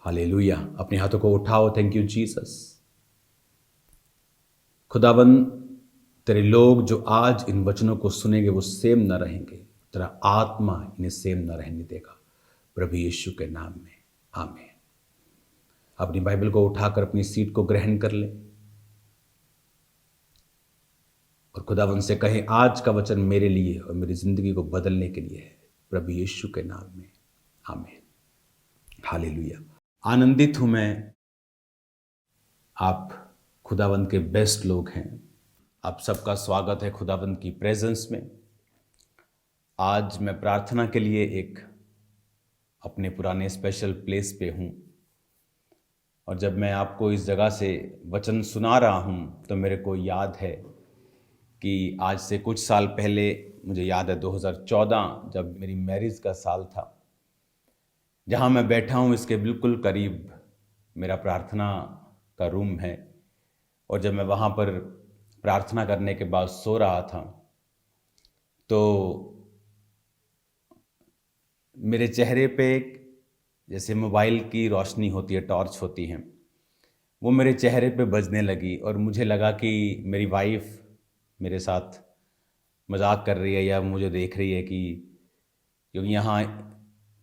Hallelujah. अपने हाथों को उठाओ। Thank you Jesus. खुदावन, तेरे लोग जो आज इन वचनों को सुनेंगे वो सेम न रहेंगे। तेरा आत्मा इन्हें सेम न रहने देगा, प्रभु यीशु के नाम में, आमीन। अपनी बाइबल को उठाकर अपनी सीट को ग्रहण कर ले और खुदावन से कहें, आज का वचन मेरे लिए और मेरी जिंदगी को बदलने के लिए है, प्रभु यीशु के नाम में, आमीन। हालेलुया। आनंदित हूं मैं, आप खुदावंद के बेस्ट लोग हैं। आप सबका स्वागत है खुदावंद की प्रेजेंस में। आज मैं प्रार्थना के लिए एक अपने पुराने स्पेशल प्लेस पे हूँ और जब मैं आपको इस जगह से वचन सुना रहा हूँ तो मेरे को याद है कि आज से कुछ साल पहले, मुझे याद है 2014, जब मेरी मैरिज का साल था, जहाँ मैं बैठा हूँ इसके बिल्कुल करीब मेरा प्रार्थना का रूम है। और जब मैं वहाँ पर प्रार्थना करने के बाद सो रहा था तो मेरे चेहरे पे जैसे मोबाइल की रोशनी होती है, टॉर्च होती है, वो मेरे चेहरे पे बजने लगी और मुझे लगा कि मेरी वाइफ मेरे साथ मजाक कर रही है या मुझे देख रही है, कि क्योंकि यहाँ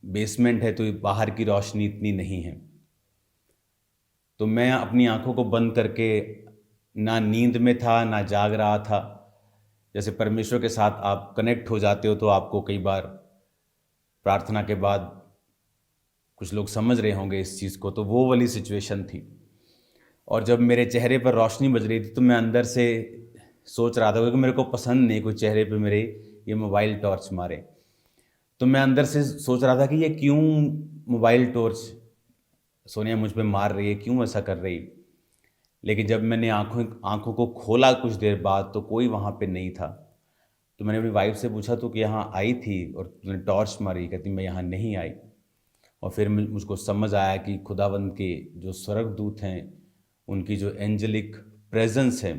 बेसमेंट है तो बाहर की रोशनी इतनी नहीं है। तो मैं अपनी आंखों को बंद करके ना नींद में था ना जाग रहा था। जैसे परमेश्वर के साथ आप कनेक्ट हो जाते हो तो आपको कई बार प्रार्थना के बाद कुछ लोग समझ रहे होंगे इस चीज़ को, तो वो वाली सिचुएशन थी। और जब मेरे चेहरे पर रोशनी बज रही थी तो मैं अंदर से सोच रहा था, क्योंकि मेरे को पसंद नहीं कोई चेहरे पे मेरे ये मोबाइल टॉर्च मारे, तो मैं अंदर से सोच रहा था कि ये क्यों मोबाइल टॉर्च सोनिया मुझ पे मार रही है, क्यों ऐसा कर रही। लेकिन जब मैंने आंखों को खोला कुछ देर बाद तो कोई वहाँ पे नहीं था। तो मैंने अपनी वाइफ से पूछा, तो कि यहाँ आई थी और तुमने टॉर्च मारी? कहती मैं यहाँ नहीं आई। और फिर मुझको समझ आया कि खुदावंद के जो स्वर्गदूत हैं, उनकी जो एंजेलिक प्रेजेंस है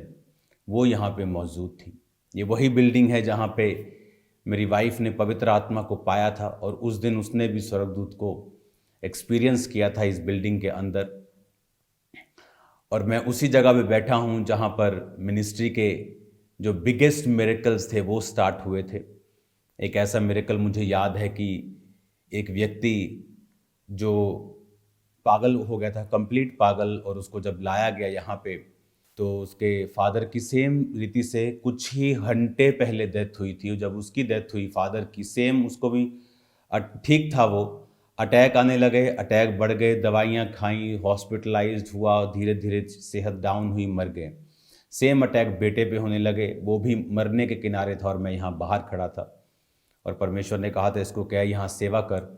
वो यहाँ पे मौजूद थी। ये वही बिल्डिंग है जहाँ पे मेरी वाइफ ने पवित्र आत्मा को पाया था और उस दिन उसने भी स्वर्गदूत को एक्सपीरियंस किया था इस बिल्डिंग के अंदर। और मैं उसी जगह पे बैठा हूँ जहाँ पर मिनिस्ट्री के जो बिगेस्ट मिरेकल्स थे वो स्टार्ट हुए थे। एक ऐसा मिरेकल मुझे याद है कि एक व्यक्ति जो पागल हो गया था, कंप्लीट पागल, और उसको जब लाया गया यहाँ पे तो उसके फादर की सेम रीति से कुछ ही घंटे पहले डेथ हुई थी। जब उसकी डेथ हुई फादर की, सेम उसको भी ठीक था, वो अटैक आने लगे, अटैक बढ़ गए, दवाइयाँ खाई, हॉस्पिटलाइज्ड हुआ, धीरे धीरे सेहत डाउन हुई, मर गए। सेम अटैक बेटे पे होने लगे, वो भी मरने के किनारे था और मैं यहाँ बाहर खड़ा था और परमेश्वर ने कहा था इसको क्या यहाँ सेवा कर।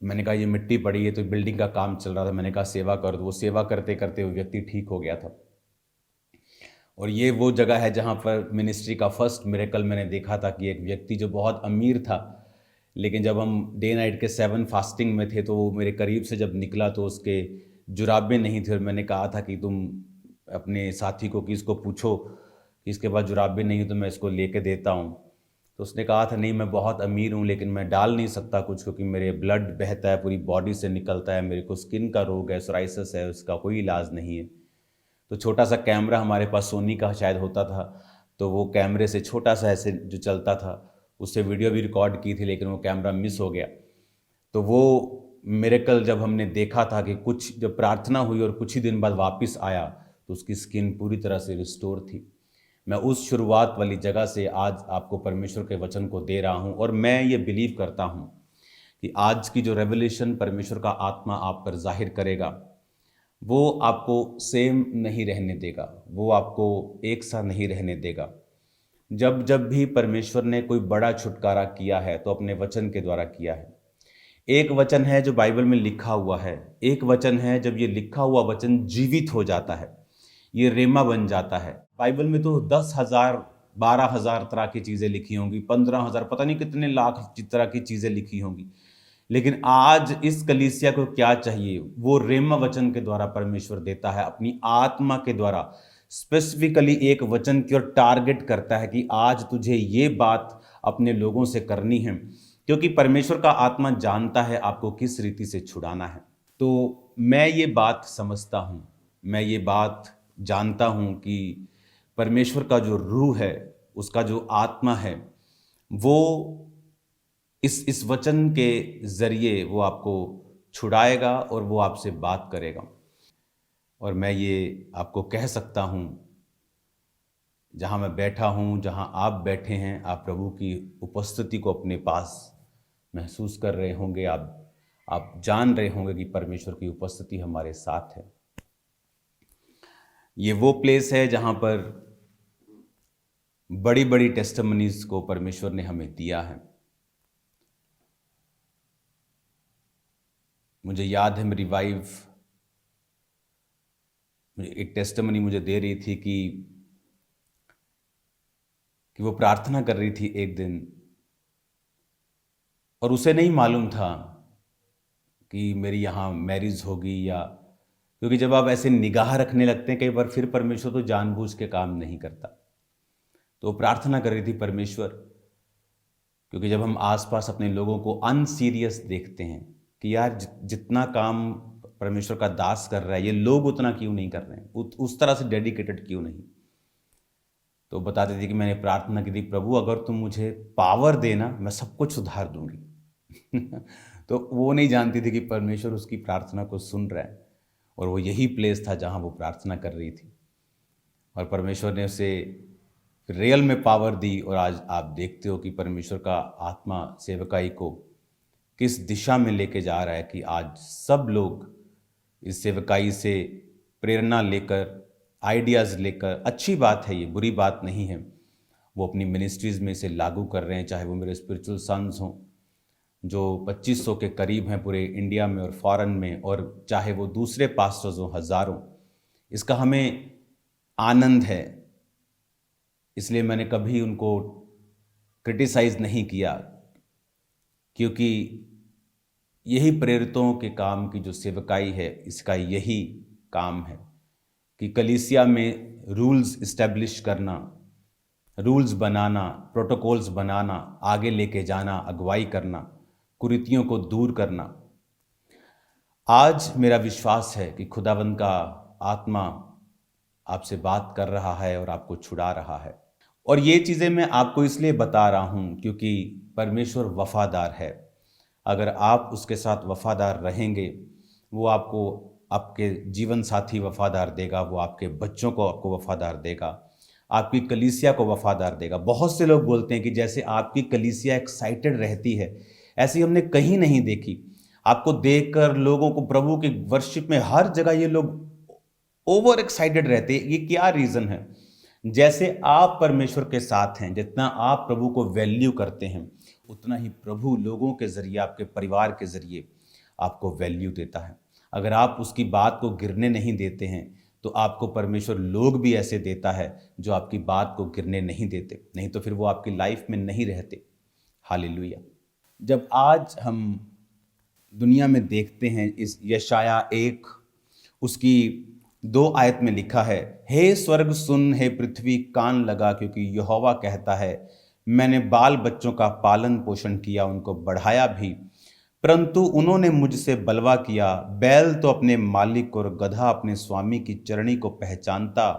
मैंने कहा ये मिट्टी पड़ी है, तो बिल्डिंग का काम चल रहा था, मैंने कहा सेवा कर। तो वो सेवा करते करते वो व्यक्ति ठीक हो गया था। और ये वो जगह है जहाँ पर मिनिस्ट्री का फर्स्ट मिरेकल मैंने देखा था कि एक व्यक्ति जो बहुत अमीर था, लेकिन जब हम डे नाइट के 7 फास्टिंग में थे तो वो मेरे करीब से जब निकला तो उसके जुराबे नहीं थे। और मैंने कहा था कि तुम अपने साथी को कि इसको पूछो कि इसके पास जुराबे नहीं तो मैं इसको लेके देता हूँ। तो उसने कहा था नहीं मैं बहुत अमीर हूँ लेकिन मैं डाल नहीं सकता कुछ, क्योंकि मेरे ब्लड बहता है, पूरी बॉडी से निकलता है, मेरे को स्किन का रोग है, सोराइसिस है, उसका कोई इलाज नहीं है। तो छोटा सा कैमरा हमारे पास सोनी का शायद होता था, तो वो कैमरे से छोटा सा ऐसे जो चलता था उससे वीडियो भी रिकॉर्ड की थी, लेकिन वो कैमरा मिस हो गया। तो वो मिरेकल जब हमने देखा था कि कुछ जब प्रार्थना हुई और कुछ ही दिन बाद वापस आया तो उसकी स्किन पूरी तरह से रिस्टोर थी। मैं उस शुरुआत वाली जगह से आज आपको परमेश्वर के वचन को दे रहा हूँ और मैं ये बिलीव करता हूँ कि आज की जो रेवलेशन परमेश्वर का आत्मा आप पर जाहिर करेगा वो आपको सेम नहीं रहने देगा, वो आपको एक सा नहीं रहने देगा। जब जब भी परमेश्वर ने कोई बड़ा छुटकारा किया है तो अपने वचन के द्वारा किया है। एक वचन है जो बाइबल में लिखा हुआ है, एक वचन है जब ये लिखा हुआ वचन जीवित हो जाता है, ये रेमा बन जाता है। बाइबल में तो 10,000 12,000 तरह की चीज़ें लिखी होंगी, 15,000 पता नहीं कितने लाख तरह की चीज़ें लिखी होंगी, लेकिन आज इस कलीसिया को क्या चाहिए, वो रेमा वचन के द्वारा परमेश्वर देता है, अपनी आत्मा के द्वारा स्पेसिफिकली एक वचन की ओर टारगेट करता है कि आज तुझे ये बात अपने लोगों से करनी है, क्योंकि परमेश्वर का आत्मा जानता है आपको किस रीति से छुड़ाना है। तो मैं ये बात समझता हूँ, मैं ये बात जानता हूँ कि परमेश्वर का जो रूह है, उसका जो आत्मा है, वो इस वचन के ज़रिए वो आपको छुड़ाएगा और वो आपसे बात करेगा। और मैं ये आपको कह सकता हूँ, जहाँ मैं बैठा हूँ, जहाँ आप बैठे हैं, आप प्रभु की उपस्थिति को अपने पास महसूस कर रहे होंगे। आप जान रहे होंगे कि परमेश्वर की उपस्थिति हमारे साथ है। ये वो प्लेस है जहाँ पर बड़ी बड़ी टेस्टिमनीज को परमेश्वर ने हमें दिया है। मुझे याद है, मेरी वाइफ मुझे एक टेस्टिमनी मुझे दे रही थी कि वो प्रार्थना कर रही थी एक दिन, और उसे नहीं मालूम था कि मेरी यहाँ मैरिज होगी, या क्योंकि जब आप ऐसे निगाह रखने लगते हैं कई बार, फिर परमेश्वर तो जानबूझ के काम नहीं करता। तो वो प्रार्थना कर रही थी, परमेश्वर, क्योंकि जब हम आसपास अपने लोगों को अनसीरियस देखते हैं कि यार जितना काम परमेश्वर का दास कर रहा है, ये लोग उतना क्यों नहीं कर रहे हैं, उस तरह से डेडिकेटेड क्यों नहीं। तो बताते थे कि मैंने प्रार्थना की थी, प्रभु अगर तुम मुझे पावर देना, मैं सब कुछ सुधार दूंगी। तो वो नहीं जानती थी कि परमेश्वर उसकी प्रार्थना को सुन रहा है, और वो यही प्लेस था जहाँ वो प्रार्थना कर रही थी, और परमेश्वर ने उसे रियल में पावर दी। और आज आप देखते हो कि परमेश्वर का आत्मा सेवकाई को किस दिशा में लेके जा रहा है, कि आज सब लोग इस सेवकाई से प्रेरणा लेकर, आइडियाज़ लेकर, अच्छी बात है, ये बुरी बात नहीं है, वो अपनी मिनिस्ट्रीज़ में इसे लागू कर रहे हैं। चाहे वो मेरे स्पिरिचुअल सन्स हों जो 2500 के करीब हैं पूरे इंडिया में और फॉरेन में, और चाहे वो दूसरे पास्टर्स हों हज़ारों, इसका हमें आनंद है। इसलिए मैंने कभी उनको क्रिटिसाइज़ नहीं किया, क्योंकि यही प्रेरितों के काम की जो सेवकाई है, इसका यही काम है कि कलीसिया में रूल्स इस्टेब्लिश करना, रूल्स बनाना, प्रोटोकॉल्स बनाना, आगे लेके जाना, अगुवाई करना, कुरीतियों को दूर करना। आज मेरा विश्वास है कि खुदावंद का आत्मा आपसे बात कर रहा है और आपको छुड़ा रहा है। और ये चीज़ें मैं आपको इसलिए बता रहा हूँ क्योंकि परमेश्वर वफादार है। अगर आप उसके साथ वफादार रहेंगे, वो आपको आपके जीवन साथी वफादार देगा, वो आपके बच्चों को आपको वफादार देगा, आपकी कलीसिया को वफादार देगा। बहुत से लोग बोलते हैं कि जैसे आपकी कलीसिया एक्साइटेड रहती है, ऐसी हमने कहीं नहीं देखी। आपको देखकर लोगों को प्रभु की वर्शिप में हर जगह ये लोग ओवर एक्साइटेड रहते हैं। ये क्या रीज़न है? जैसे आप परमेश्वर के साथ हैं, जितना आप प्रभु को वैल्यू करते हैं, उतना ही प्रभु लोगों के ज़रिए, आपके परिवार के ज़रिए आपको वैल्यू देता है। अगर आप उसकी बात को गिरने नहीं देते हैं, तो आपको परमेश्वर लोग भी ऐसे देता है जो आपकी बात को गिरने नहीं देते, नहीं तो फिर वो आपकी लाइफ में नहीं रहते। हालेलुया। जब आज हम दुनिया में देखते हैं, इस यशाया 1 उसकी 2 आयत में लिखा है, हे स्वर्ग सुन, हे पृथ्वी कान लगा, क्योंकि यहोवा कहता है, मैंने बाल बच्चों का पालन पोषण किया, उनको बढ़ाया भी, परंतु उन्होंने मुझसे बलवा किया। बैल तो अपने मालिक और गधा अपने स्वामी की चरणी को पहचानता,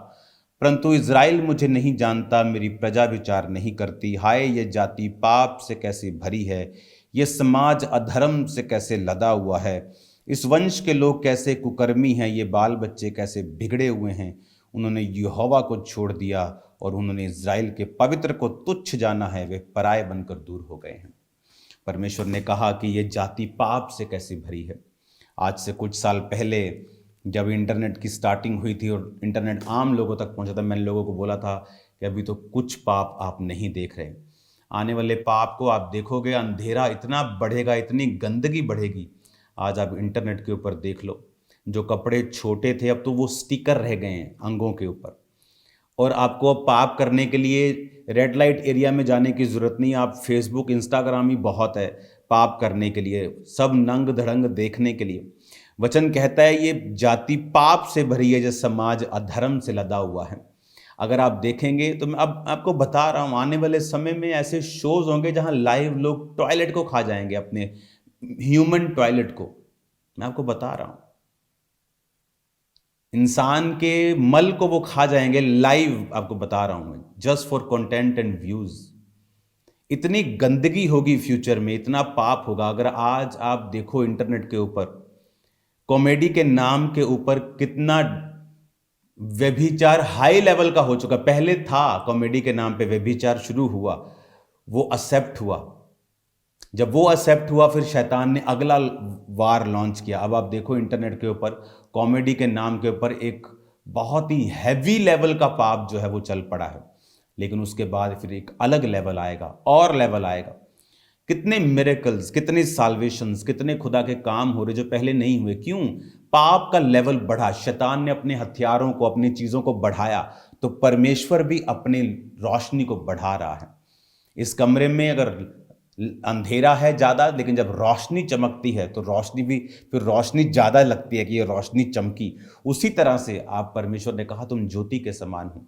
परंतु इज़राइल मुझे नहीं जानता, मेरी प्रजा विचार नहीं करती। हाय, ये जाति पाप से कैसे भरी है, ये समाज अधर्म से कैसे लदा हुआ है। इस वंश के लोग कैसे कुकर्मी हैं, ये बाल बच्चे कैसे बिगड़े हुए हैं। उन्होंने यहोवा को छोड़ दिया और उन्होंने इज़राइल के पवित्र को तुच्छ जाना है, वे पराये बनकर दूर हो गए हैं। परमेश्वर ने कहा कि ये जाति पाप से कैसे भरी है। आज से कुछ साल पहले जब इंटरनेट की स्टार्टिंग हुई थी और इंटरनेट आम लोगों तक पहुंचा था, मैंने लोगों को बोला था कि अभी तो कुछ पाप आप नहीं देख रहे, आने वाले पाप को आप देखोगे, अंधेरा इतना बढ़ेगा, इतनी गंदगी बढ़ेगी। आज आप इंटरनेट के ऊपर देख लो, जो कपड़े छोटे थे अब तो वो स्टिकर रह गए हैं अंगों के ऊपर, और आपको अब पाप करने के लिए रेड लाइट एरिया में जाने की ज़रूरत नहीं। आप फेसबुक, इंस्टाग्राम ही बहुत है पाप करने के लिए, सब नंग धड़ंग देखने के लिए। वचन कहता है ये जाति पाप से भरी है, जो समाज अधर्म से लदा हुआ है। अगर आप देखेंगे तो मैं अब आपको बता रहा हूँ, आने वाले समय में ऐसे शोज़ होंगे जहाँ लाइव लोग टॉयलेट को खा जाएंगे, अपने ह्यूमन टॉयलेट को। मैं आपको बता रहा हूं, इंसान के मल को वो खा जाएंगे लाइव, आपको बता रहा हूं मैं, just for content and views. इतनी गंदगी होगी फ्यूचर में, इतना पाप होगा। अगर आज आप देखो इंटरनेट के ऊपर, कॉमेडी के नाम के ऊपर कितना व्यभिचार हाई लेवल का हो चुका। पहले था कॉमेडी के नाम पे व्यभिचार शुरू हुआ, वो एक्सेप्ट हुआ। जब वो एक्सेप्ट हुआ, फिर शैतान ने अगला वार लॉन्च किया। अब आप देखो इंटरनेट के ऊपर कॉमेडी के नाम के ऊपर एक बहुत ही हैवी लेवल का पाप जो है वो चल पड़ा है। लेकिन उसके बाद फिर एक अलग लेवल आएगा और लेवल आएगा। कितने मिरेकल्स, कितने साल्वेशंस, कितने खुदा के काम हो रहे जो पहले नहीं हुए। क्यों? पाप का लेवल बढ़ा, शैतान ने अपने हथियारों को, अपनी चीजों को बढ़ाया, तो परमेश्वर भी अपनी रोशनी को बढ़ा रहा है। इस कमरे में अगर अंधेरा है ज्यादा, लेकिन जब रोशनी चमकती है तो रोशनी भी फिर रोशनी ज्यादा लगती है कि ये रोशनी चमकी। उसी तरह से आप, परमेश्वर ने कहा तुम ज्योति के समान हो।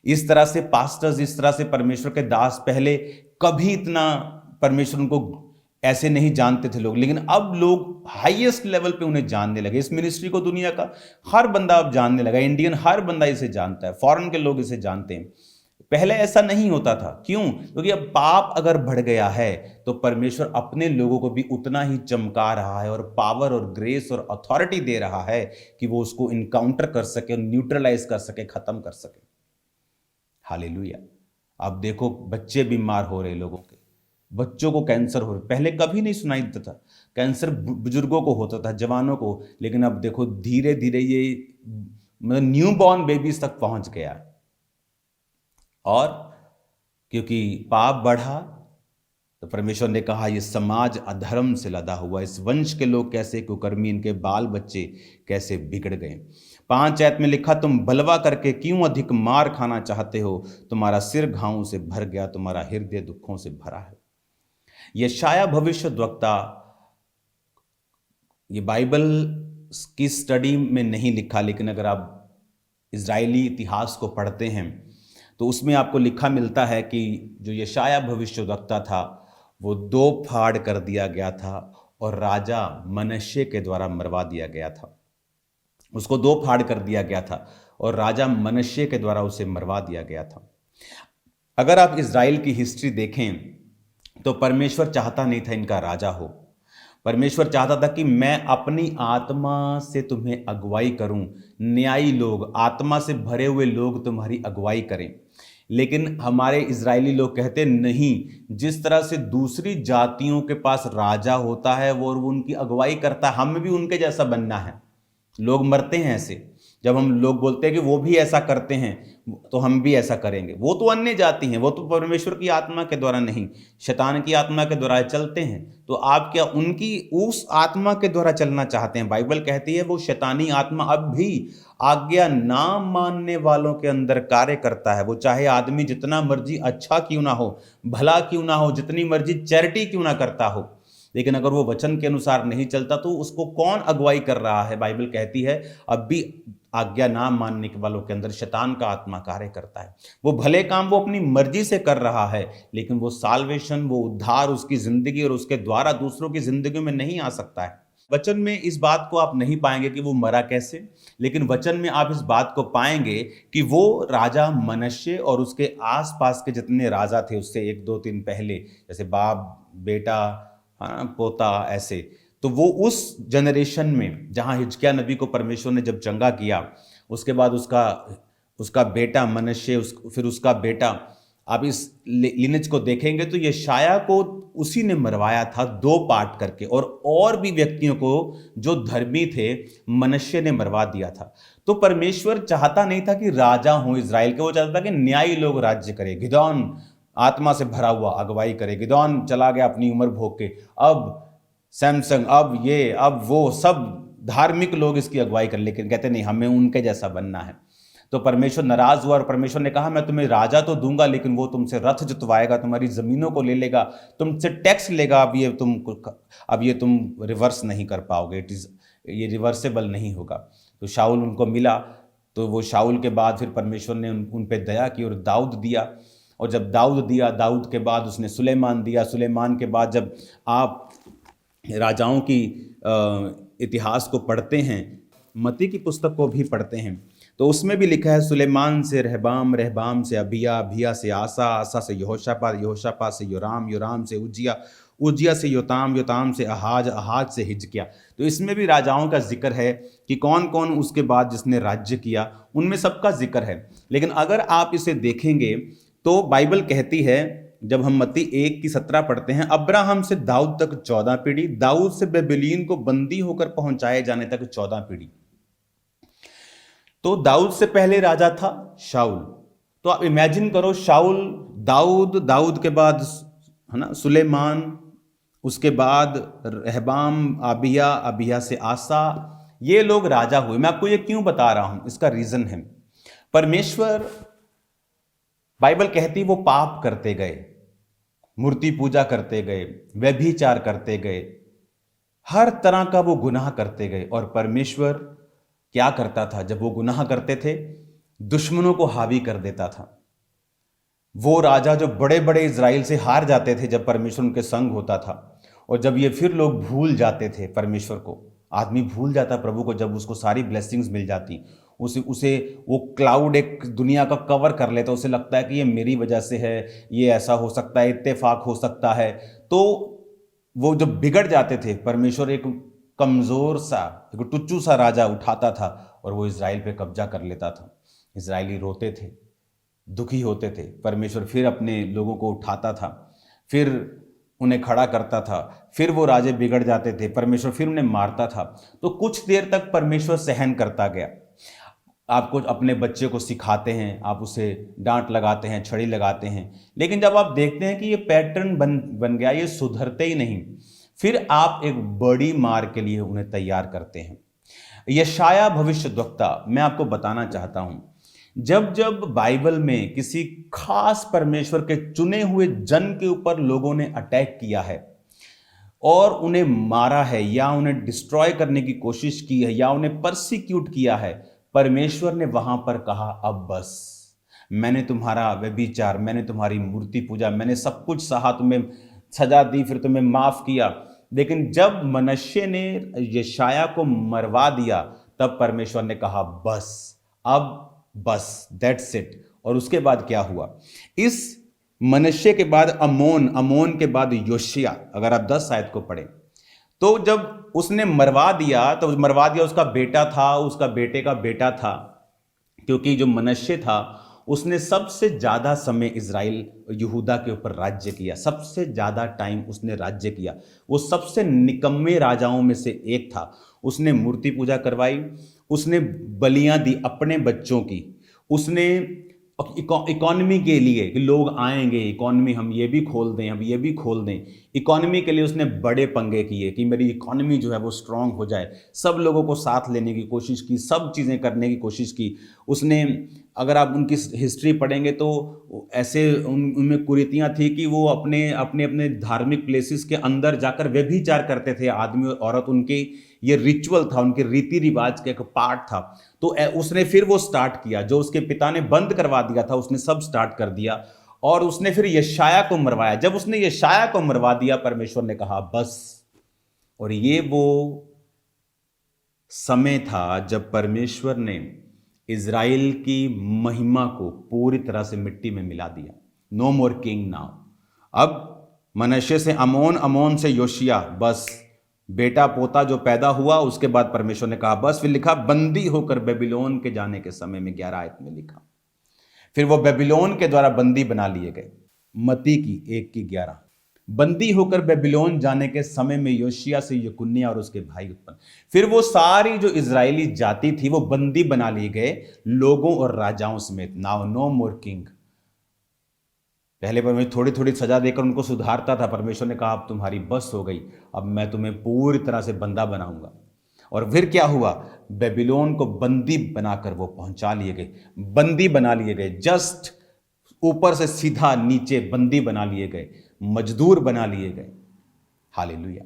इस तरह से पास्टर्स, इस तरह से परमेश्वर के दास, पहले कभी इतना परमेश्वर उनको ऐसे नहीं जानते थे लोग, लेकिन अब लोग हाईएस्ट लेवल पे उन्हें जानने लगे। इस मिनिस्ट्री को दुनिया का हर बंदा अब जानने लगा। इंडियन हर बंदा इसे जानता है, फॉरेन के लोग इसे जानते हैं। पहले ऐसा नहीं होता था। क्यों? क्योंकि अब पाप अगर बढ़ गया है तो परमेश्वर अपने लोगों को भी उतना ही चमका रहा है और पावर और ग्रेस और अथॉरिटी दे रहा है कि वो उसको इनकाउंटर कर सके, न्यूट्रलाइज कर सके, खत्म कर सके। हालेलुया। अब देखो बच्चे बीमार हो रहे, लोगों के बच्चों को कैंसर हो रहे। पहले कभी नहीं सुनाई देता था कैंसर, बुजुर्गों को होता था, जवानों को। लेकिन अब देखो धीरे धीरे ये मतलब न्यू बॉर्न बेबीज तक पहुंच गया। और क्योंकि पाप बढ़ा तो परमेश्वर ने कहा ये समाज अधर्म से लदा हुआ, इस वंश के लोग कैसे कुकर्मी, इनके बाल बच्चे कैसे बिगड़ गए। 5 आयत में लिखा, तुम बलवा करके क्यों अधिक मार खाना चाहते हो, तुम्हारा सिर घावों से भर गया, तुम्हारा हृदय दुखों से भरा है। यशायाह भविष्यद्वक्ता, ये बाइबल की स्टडी में नहीं लिखा, लेकिन अगर आप इजरायली इतिहास को पढ़ते हैं तो उसमें आपको लिखा मिलता है कि जो यशायाह भविष्यद्वक्ता था वो 2 फाड़ कर दिया गया था और राजा मनश्शे के द्वारा मरवा दिया गया था। उसको 2 फाड़ कर दिया गया था और राजा मनश्शे के द्वारा उसे मरवा दिया गया था। अगर आप इजराइल की हिस्ट्री देखें तो परमेश्वर चाहता नहीं था इनका राजा हो। परमेश्वर चाहता था कि मैं अपनी आत्मा से तुम्हें अगुवाई करूं, न्यायी लोग, आत्मा से भरे हुए लोग तुम्हारी अगुवाई करें। लेकिन हमारे इजरायली लोग कहते नहीं, जिस तरह से दूसरी जातियों के पास राजा होता है वो और वो उनकी अगुवाई करता है, हमें भी उनके जैसा बनना है। लोग मरते हैं ऐसे, जब हम लोग बोलते हैं कि वो भी ऐसा करते हैं तो हम भी ऐसा करेंगे। वो तो अन्य जाति हैं, वो तो परमेश्वर की आत्मा के द्वारा नहीं, शैतान की आत्मा के द्वारा चलते हैं। तो आप क्या उनकी उस आत्मा के द्वारा चलना चाहते हैं? बाइबल कहती है वो शैतानी आत्मा अब भी आज्ञा ना मानने वालों के अंदर कार्य करता है। वो चाहे आदमी जितना मर्जी अच्छा क्यों ना हो, भला क्यों ना हो, जितनी मर्जी चैरिटी क्यों ना करता हो, लेकिन अगर वो वचन के अनुसार नहीं चलता तो उसको कौन अगुवाई कर रहा है? बाइबल कहती है अब भी आज्ञा ना मानने के वालों के अंदर शैतान का आत्मा कार्य करता है। वो भले काम वो अपनी मर्जी से कर रहा है, लेकिन वो साल्वेशन, वो उद्धार उसकी जिंदगी और उसके द्वारा दूसरों की जिंदगी में नहीं आ सकता है। वचन में इस बात को आप नहीं पाएंगे कि वो मरा कैसे, लेकिन वचन में आप इस बात को पाएंगे कि वो राजा मनश्शे और उसके आसपास के जितने राजा थे उससे 1-2-3 पहले, जैसे बाप, बेटा, हाँ, पोता, ऐसे, तो वो उस जनरेशन में जहाँ हिजकिय्याह नबी को परमेश्वर ने जब चंगा किया, उसके बाद उसका बेटा मनश्शे, फिर उसका बेटा, आप इस लिनेज को देखेंगे तो यशायाह को उसी ने मरवाया था 2 पार्ट करके, और भी व्यक्तियों को जो धर्मी थे मनश्शे ने मरवा दिया था। तो परमेश्वर चाहता नहीं था कि राजा हो इजराइल के, वो चाहता था कि न्यायी लोग राज्य करे। गिदोन आत्मा से भरा हुआ अगुवाई करे। गिदोन चला गया अपनी उम्र भोग के, अब सैमसंग, अब ये, अब वो, सब धार्मिक लोग इसकी अगुवाई कर, लेकिन कहते नहीं हमें उनके जैसा बनना है। तो परमेश्वर नाराज हुआ और परमेश्वर ने कहा मैं तुम्हें राजा तो दूंगा, लेकिन वो तुमसे रथ जुतवाएगा, तुम्हारी जमीनों को ले लेगा, तुमसे टैक्स लेगा। अब ये तुम रिवर्स नहीं कर पाओगे, ये रिवर्सेबल नहीं होगा। तो शाऊल उनको मिला, तो वो शाऊल के बाद फिर परमेश्वर ने उन पे दया की और दाऊद दिया, और जब दाऊद दिया, दाऊद के बाद उसने सुलेमान दिया, सुलेमान के बाद जब आप राजाओं की इतिहास को पढ़ते हैं, मत्ती की पुस्तक को भी पढ़ते हैं, तो उसमें भी लिखा है सुलेमान से रहबाम, रहबाम से अबिया, अबिया से आसा, आसा से यहोशापात, यहोशापात से योराम, योराम से उज्जिया, उज्जिया से योताम, योताम से आहाज, आहाज से हिजकिया। तो इसमें भी राजाओं का जिक्र है कि कौन कौन उसके बाद जिसने राज्य किया, उनमें सबका जिक्र है। लेकिन अगर आप इसे देखेंगे तो बाइबल कहती है, जब हम मत्ती 1:17 पढ़ते हैं, अब्राहम से दाऊद तक 14 पीढ़ी, दाऊद से बेबीलोन को बंदी होकर पहुंचाए जाने तक 14 पीढ़ी। तो दाऊद से पहले राजा था शाऊल। तो आप इमेजिन करो, शाऊल, दाऊद, दाऊद के बाद है ना सुलेमान, उसके बाद रहबाम, अबिया, अबिया से आसा, ये लोग राजा हुए। मैं आपको ये क्यों बता रहा हूं, इसका रीजन है, परमेश्वर, बाइबल कहती वो पाप करते गए, मूर्ति पूजा करते गए, व्यभिचार करते गए, हर तरह का वो गुनाह करते गए। और परमेश्वर क्या करता था, जब वो गुनाह करते थे, दुश्मनों को हावी कर देता था। वो राजा जो बड़े बड़े इज़राइल से हार जाते थे जब परमेश्वर उनके संग होता था, और जब ये फिर लोग भूल जाते थे परमेश्वर को, आदमी भूल जाता प्रभु को, जब उसको सारी ब्लेसिंग्स मिल जाती, उसे वो क्लाउड एक दुनिया का कवर कर लेता, उसे लगता है कि ये मेरी वजह से है, ये ऐसा हो सकता है, इत्तेफाक हो सकता है। तो वो जब बिगड़ जाते थे, परमेश्वर एक कमज़ोर सा, एक टुच्चू सा राजा उठाता था और वो इज़राइल पे कब्जा कर लेता था। इज़राइली रोते थे, दुखी होते थे, परमेश्वर फिर अपने लोगों को उठाता था, फिर उन्हें खड़ा करता था, फिर वो राजे बिगड़ जाते थे, परमेश्वर फिर उन्हें मारता था। तो कुछ देर तक परमेश्वर सहन करता गया। आपको अपने बच्चे को सिखाते हैं, आप उसे डांट लगाते हैं, छड़ी लगाते हैं, लेकिन जब आप देखते हैं कि ये पैटर्न बन गया, ये सुधरते ही नहीं, फिर आप एक बड़ी मार के लिए उन्हें तैयार करते हैं। यशाया भविष्यद्वक्ता, मैं आपको बताना चाहता हूं, जब जब बाइबल में किसी खास परमेश्वर के चुने हुए जन के ऊपर लोगों ने अटैक किया है और उन्हें मारा है, या उन्हें डिस्ट्रॉय करने की कोशिश की है, या उन्हें परसिक्यूट किया है, परमेश्वर ने वहां पर कहा, अब बस, मैंने तुम्हारा व्यभिचार, मैंने तुम्हारी मूर्ति पूजा, मैंने सब कुछ सहा, तुम्हें सजा दी, फिर तुम्हें माफ किया। लेकिन जब मनश्शे ने यशाया को मरवा दिया, तब परमेश्वर ने कहा, बस, अब बस, दैट्स इट। और उसके बाद क्या हुआ, इस मनश्शे के बाद अमोन, अमोन के बाद योशिया। अगर आप 10 आयत को पढ़ें तो जब उसने मरवा दिया, तो मरवा दिया, उसका बेटा था, उसका बेटे का बेटा था, क्योंकि जो मनश्शे था उसने सबसे ज्यादा समय इज़राइल यहूदा के ऊपर राज्य किया, सबसे ज्यादा टाइम उसने राज्य किया। वो सबसे निकम्मे राजाओं में से एक था। उसने मूर्ति पूजा करवाई, उसने बलियां दी अपने बच्चों की, उसने इकोनॉमी के लिए कि लोग आएंगे, इकोनॉमी हम ये भी खोल दें, हम ये भी खोल दें, इकोनॉमी के लिए उसने बड़े पंगे किए कि मेरी इकोनॉमी जो है वो स्ट्रांग हो जाए। सब लोगों को साथ लेने की कोशिश की, सब चीज़ें करने की कोशिश की उसने। अगर आप उनकी हिस्ट्री पढ़ेंगे तो ऐसे उनमें कुरीतियाँ थी कि वो अपने अपने अपने धार्मिक प्लेसेस के अंदर जाकर व्यभिचार करते थे, आदमी और औरत। उनके ये रिचुअल था, उनके रीति रिवाज का एक पार्ट था। तो उसने फिर वो स्टार्ट किया, जो उसके पिता ने बंद करवा दिया था, उसने सब स्टार्ट कर दिया। और उसने फिर यशाया को मरवाया। जब उसने यशाया को मरवा दिया, परमेश्वर ने कहा बस। और ये वो समय था जब परमेश्वर ने इज़राइल की महिमा को पूरी तरह से मिट्टी में मिला दिया। नो मोर किंग नाउ। अब मनश्शे से अमोन, अमोन से योशिया, बस बेटा पोता जो पैदा हुआ, उसके बाद परमेश्वर ने कहा बस। फिर लिखा बंदी होकर बेबीलोन के जाने के समय में, 11 आयत में लिखा, फिर वो बेबीलोन के द्वारा बंदी बना लिए गए। मत्ती की 1:11, बंदी होकर बेबीलोन जाने के समय में योशिया से यकुन्याह और उसके भाई उत्पन्न। फिर वो सारी जो इजरायली जाति थी वो बंदी बना लिए गए, लोगों और राजाओं समेत। नाउ नो मोर किंग। पहले परमेश्वर थोड़ी थोड़ी सजा देकर उनको सुधारता था। परमेश्वर ने कहा अब तुम्हारी बस हो गई, अब मैं तुम्हें पूरी तरह से बंदा बनाऊंगा। और फिर क्या हुआ, बेबीलोन को बंदी बनाकर वो पहुंचा लिए गए, बंदी बना लिए गए। जस्ट ऊपर से सीधा नीचे बंदी बना लिए गए, मजदूर बना लिए गए। हालेलुया।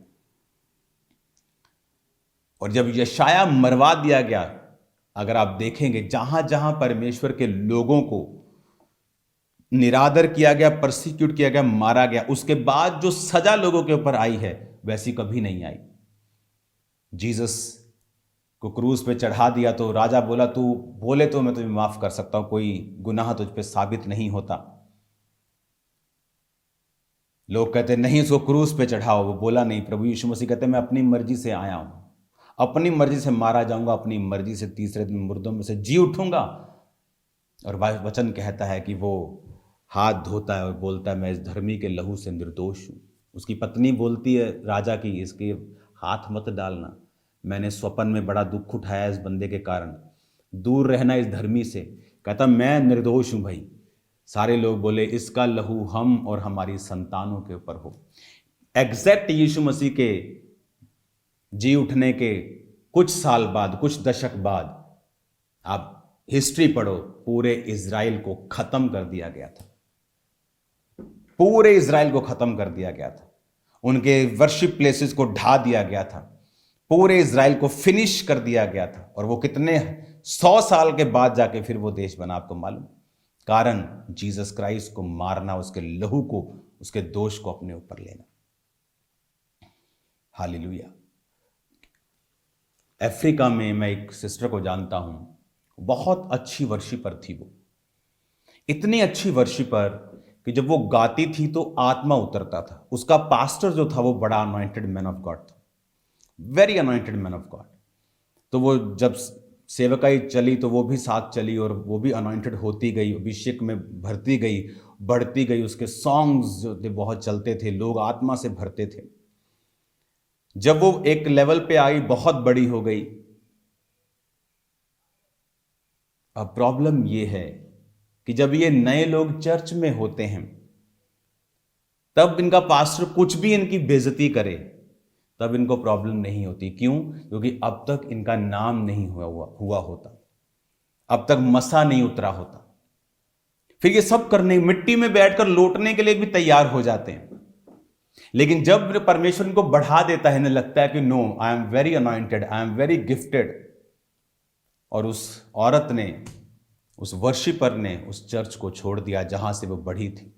और जब यशाया मरवा दिया गया, अगर आप देखेंगे जहां जहां परमेश्वर के लोगों को निरादर किया गया, परसिक्यूट किया गया, मारा गया, उसके बाद जो सजा लोगों के ऊपर आई है वैसी कभी नहीं आई। जीसस को क्रूस पे चढ़ा दिया तो राजा बोला तू बोले तो मैं तुझे माफ कर सकता हूं, कोई गुनाह तुझ पे साबित नहीं होता। लोग कहते नहीं उसको क्रूस पे चढ़ाओ, वो बोला नहीं। प्रभु यीशु मसीह कहते मैं अपनी मर्जी से आया हूं, अपनी मर्जी से मारा जाऊंगा, अपनी मर्जी से तीसरे दिन मुर्दों में से जी उठूंगा। और वचन कहता है कि वो हाथ धोता है और बोलता है मैं इस धर्मी के लहू से निर्दोष हूं। उसकी पत्नी बोलती है राजा की, इसके हाथ मत डालना, मैंने स्वप्न में बड़ा दुख उठाया इस बंदे के कारण, दूर रहना इस धर्मी से। कहता मैं निर्दोष हूं भाई। सारे लोग बोले इसका लहू हम और हमारी संतानों के ऊपर हो। एग्जैक्ट यीशु मसीह के जी उठने के कुछ साल बाद, कुछ दशक बाद, आप हिस्ट्री पढ़ो, पूरे इज़राइल को खत्म कर दिया गया था। पूरे इज़राइल को खत्म कर दिया गया था, उनके वर्शिप प्लेसेस को ढा दिया गया था, पूरे इज़राइल को फिनिश कर दिया गया था। और वो कितने 100 साल के बाद जाके फिर वो देश बना, आपको मालूम? कारण जीसस क्राइस्ट को मारना, उसके लहू को, उसके दोष को अपने ऊपर लेना। हालेलुया। अफ्रीका में मैं एक सिस्टर को जानता हूं, बहुत अच्छी वर्शिपर थी वो, इतनी अच्छी वर्शिपर कि जब वो गाती थी तो आत्मा उतरता था। उसका पास्टर जो था वो बड़ा अनॉइंटेड मैन ऑफ गॉड था, very anointed man of God. तो वो जब सेवकाई चली तो वो भी साथ चली और वो भी अनॉइंटेड होती गई, अभिषेक में भरती गई, बढ़ती गई। उसके सॉन्ग्स जो थे बहुत चलते थे, लोग आत्मा से भरते थे। जब वो एक लेवल पे आई, बहुत बड़ी हो गई। अब प्रॉब्लम ये है कि जब ये नए लोग चर्च में होते हैं तब इनका पास्टर कुछ भी इनकी बेइज्जती करे तब इनको प्रॉब्लम नहीं होती। क्यों? क्योंकि अब तक इनका नाम नहीं हुआ होता, अब तक मसा नहीं उतरा होता। फिर ये सब करने, मिट्टी में बैठकर लौटने के लिए भी तैयार हो जाते हैं। लेकिन जब परमेश्वर इनको बढ़ा देता है, इन्हें लगता है कि no, I am very anointed, I am very gifted. और उस औरत ने, उस वर्शिपर ने उस चर्च को छोड़ दिया जहां से वो बढ़ी थी।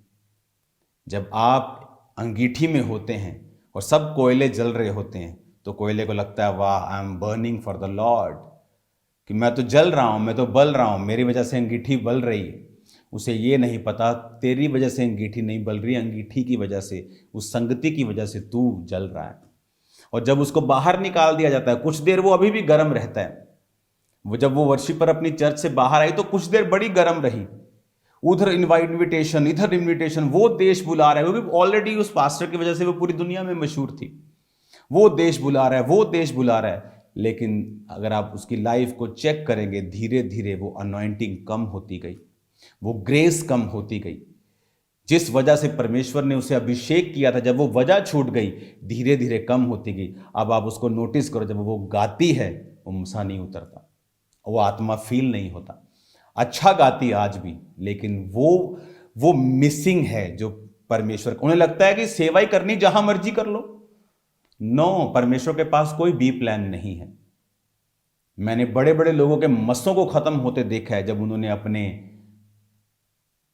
जब आप अंगीठी में होते हैं और सब कोयले जल रहे होते हैं तो कोयले को लगता है वाह, I am burning for the Lord, कि मैं तो जल रहा हूं, मैं तो बल रहा हूं, मेरी वजह से अंगीठी बल रही है। उसे ये नहीं पता तेरी वजह से अंगीठी नहीं बल रही, अंगीठी की वजह से, उस संगति की वजह से तू जल रहा है। और जब उसको बाहर निकाल दिया जाता है, कुछ देर वो अभी भी गर्म रहता है। वो जब वो वर्शिपर अपनी चर्च से बाहर आई तो कुछ देर बड़ी गर्म रही, उधर इनविटेशन, इधर इनविटेशन, वो देश बुला रहा है, वो भी ऑलरेडी उस पास्टर की वजह से वो पूरी दुनिया में मशहूर थी। वो देश बुला रहा है, वो देश बुला रहा है। लेकिन अगर आप उसकी लाइफ को चेक करेंगे, धीरे धीरे वो अनॉइंटिंग कम होती गई, वो ग्रेस कम होती गई। जिस वजह से परमेश्वर ने उसे अभिषेक किया था, जब वो वजह छूट गई, धीरे धीरे कम होती गई। अब आप उसको नोटिस करो, जब वो गाती है वो मसा नहीं उतरता, वो आत्मा फील नहीं होता। अच्छा गाती आज भी, लेकिन वो मिसिंग है जो परमेश्वर, उन्हें लगता है कि सेवा ही करनी, जहां मर्जी कर लो। नो, परमेश्वर के पास कोई बी प्लान नहीं है। मैंने बड़े बड़े लोगों के मसों को खत्म होते देखा है जब उन्होंने अपने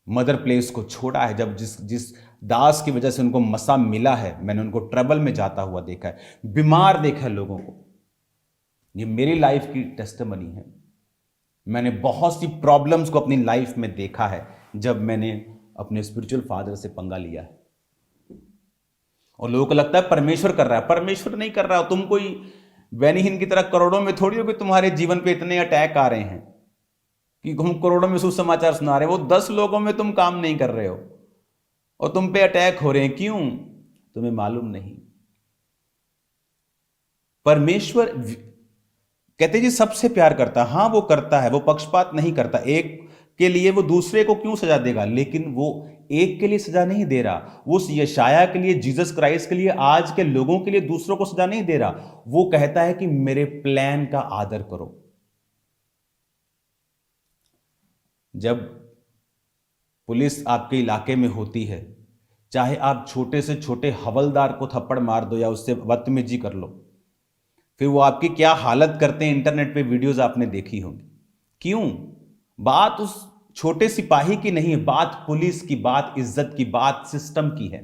मदर प्लेस को छोड़ा है। जब जिस दास की वजह से उनको मसा मिला है, मैंने उनको ट्रबल में जाता हुआ देखा है, बीमार देखा है लोगों को। ये मेरी लाइफ की टेस्टिमनी है। मैंने बहुत सी प्रॉब्लम्स को अपनी लाइफ में देखा है जब मैंने अपने स्पिरिचुअल फादर से पंगा लिया है। और लोगों को लगता है परमेश्वर कर रहा है, परमेश्वर नहीं कर रहा। तुम कोई बेनीहीन की तरह करोड़ों में थोड़ी हो कि तुम्हारे जीवन पे इतने अटैक आ रहे हैं कि हम करोड़ों में सुसमाचार सुना रहे हैं। वो 10 लोगों में तुम काम नहीं कर रहे हो और तुम पे अटैक हो रहे हैं। क्यों? तुम्हें मालूम नहीं। परमेश्वर कहते जी सबसे प्यार करता है। हाँ, वो करता है, वो पक्षपात नहीं करता। एक के लिए वो दूसरे को क्यों सजा देगा? लेकिन वो एक के लिए सजा नहीं दे रहा, वो उस यशाया के लिए, जीसस क्राइस्ट के लिए, आज के लोगों के लिए दूसरों को सजा नहीं दे रहा। वो कहता है कि मेरे प्लान का आदर करो। जब पुलिस आपके इलाके में होती है, चाहे आप छोटे से छोटे हवलदार को थप्पड़ मार दो या उससे बदतमीजी कर लो, फिर वो आपकी क्या हालत करते हैं, इंटरनेट पे वीडियोस आपने देखी होंगी। क्यों? बात उस छोटे सिपाही की नहीं है, बात पुलिस की, बात इज्जत की, बात सिस्टम की है।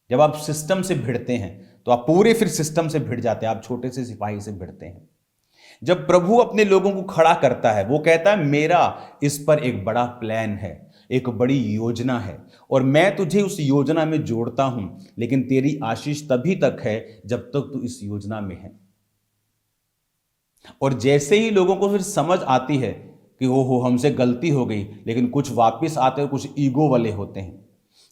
जब आप सिस्टम से भिड़ते हैं तो आप पूरे फिर सिस्टम से भिड़ जाते हैं, आप छोटे से सिपाही से भिड़ते हैं। जब प्रभु अपने लोगों को खड़ा करता है, वो कहता है मेरा इस पर एक बड़ा प्लान है, एक बड़ी योजना है, और मैं तुझे उस योजना में जोड़ता हूं, लेकिन तेरी आशीष तभी तक है जब तक तू इस योजना में है। और जैसे ही लोगों को फिर समझ आती है कि हो हमसे गलती हो गई, लेकिन कुछ वापस आते हैं, कुछ ईगो वाले होते हैं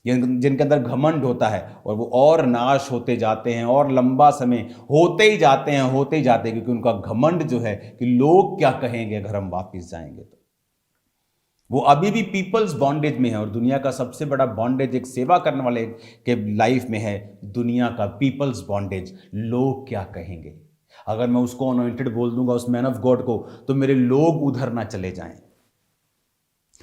जिनके अंदर घमंड होता है, और वो और नाश होते जाते हैं और लंबा समय होते ही जाते हैं, क्योंकि उनका घमंड जो है कि लोग क्या कहेंगे अगर हम वापस जाएंगे। तो वो अभी भी पीपल्स बॉन्डेज में है, और दुनिया का सबसे बड़ा बॉन्डेज एक सेवा करने वाले के लाइफ में है, दुनिया का पीपल्स बॉन्डेज। लोग क्या कहेंगे, अगर मैं उसको अनॉइंटेड बोल दूंगा, उस मैन ऑफ गॉड को, तो मेरे लोग उधर ना चले जाएं।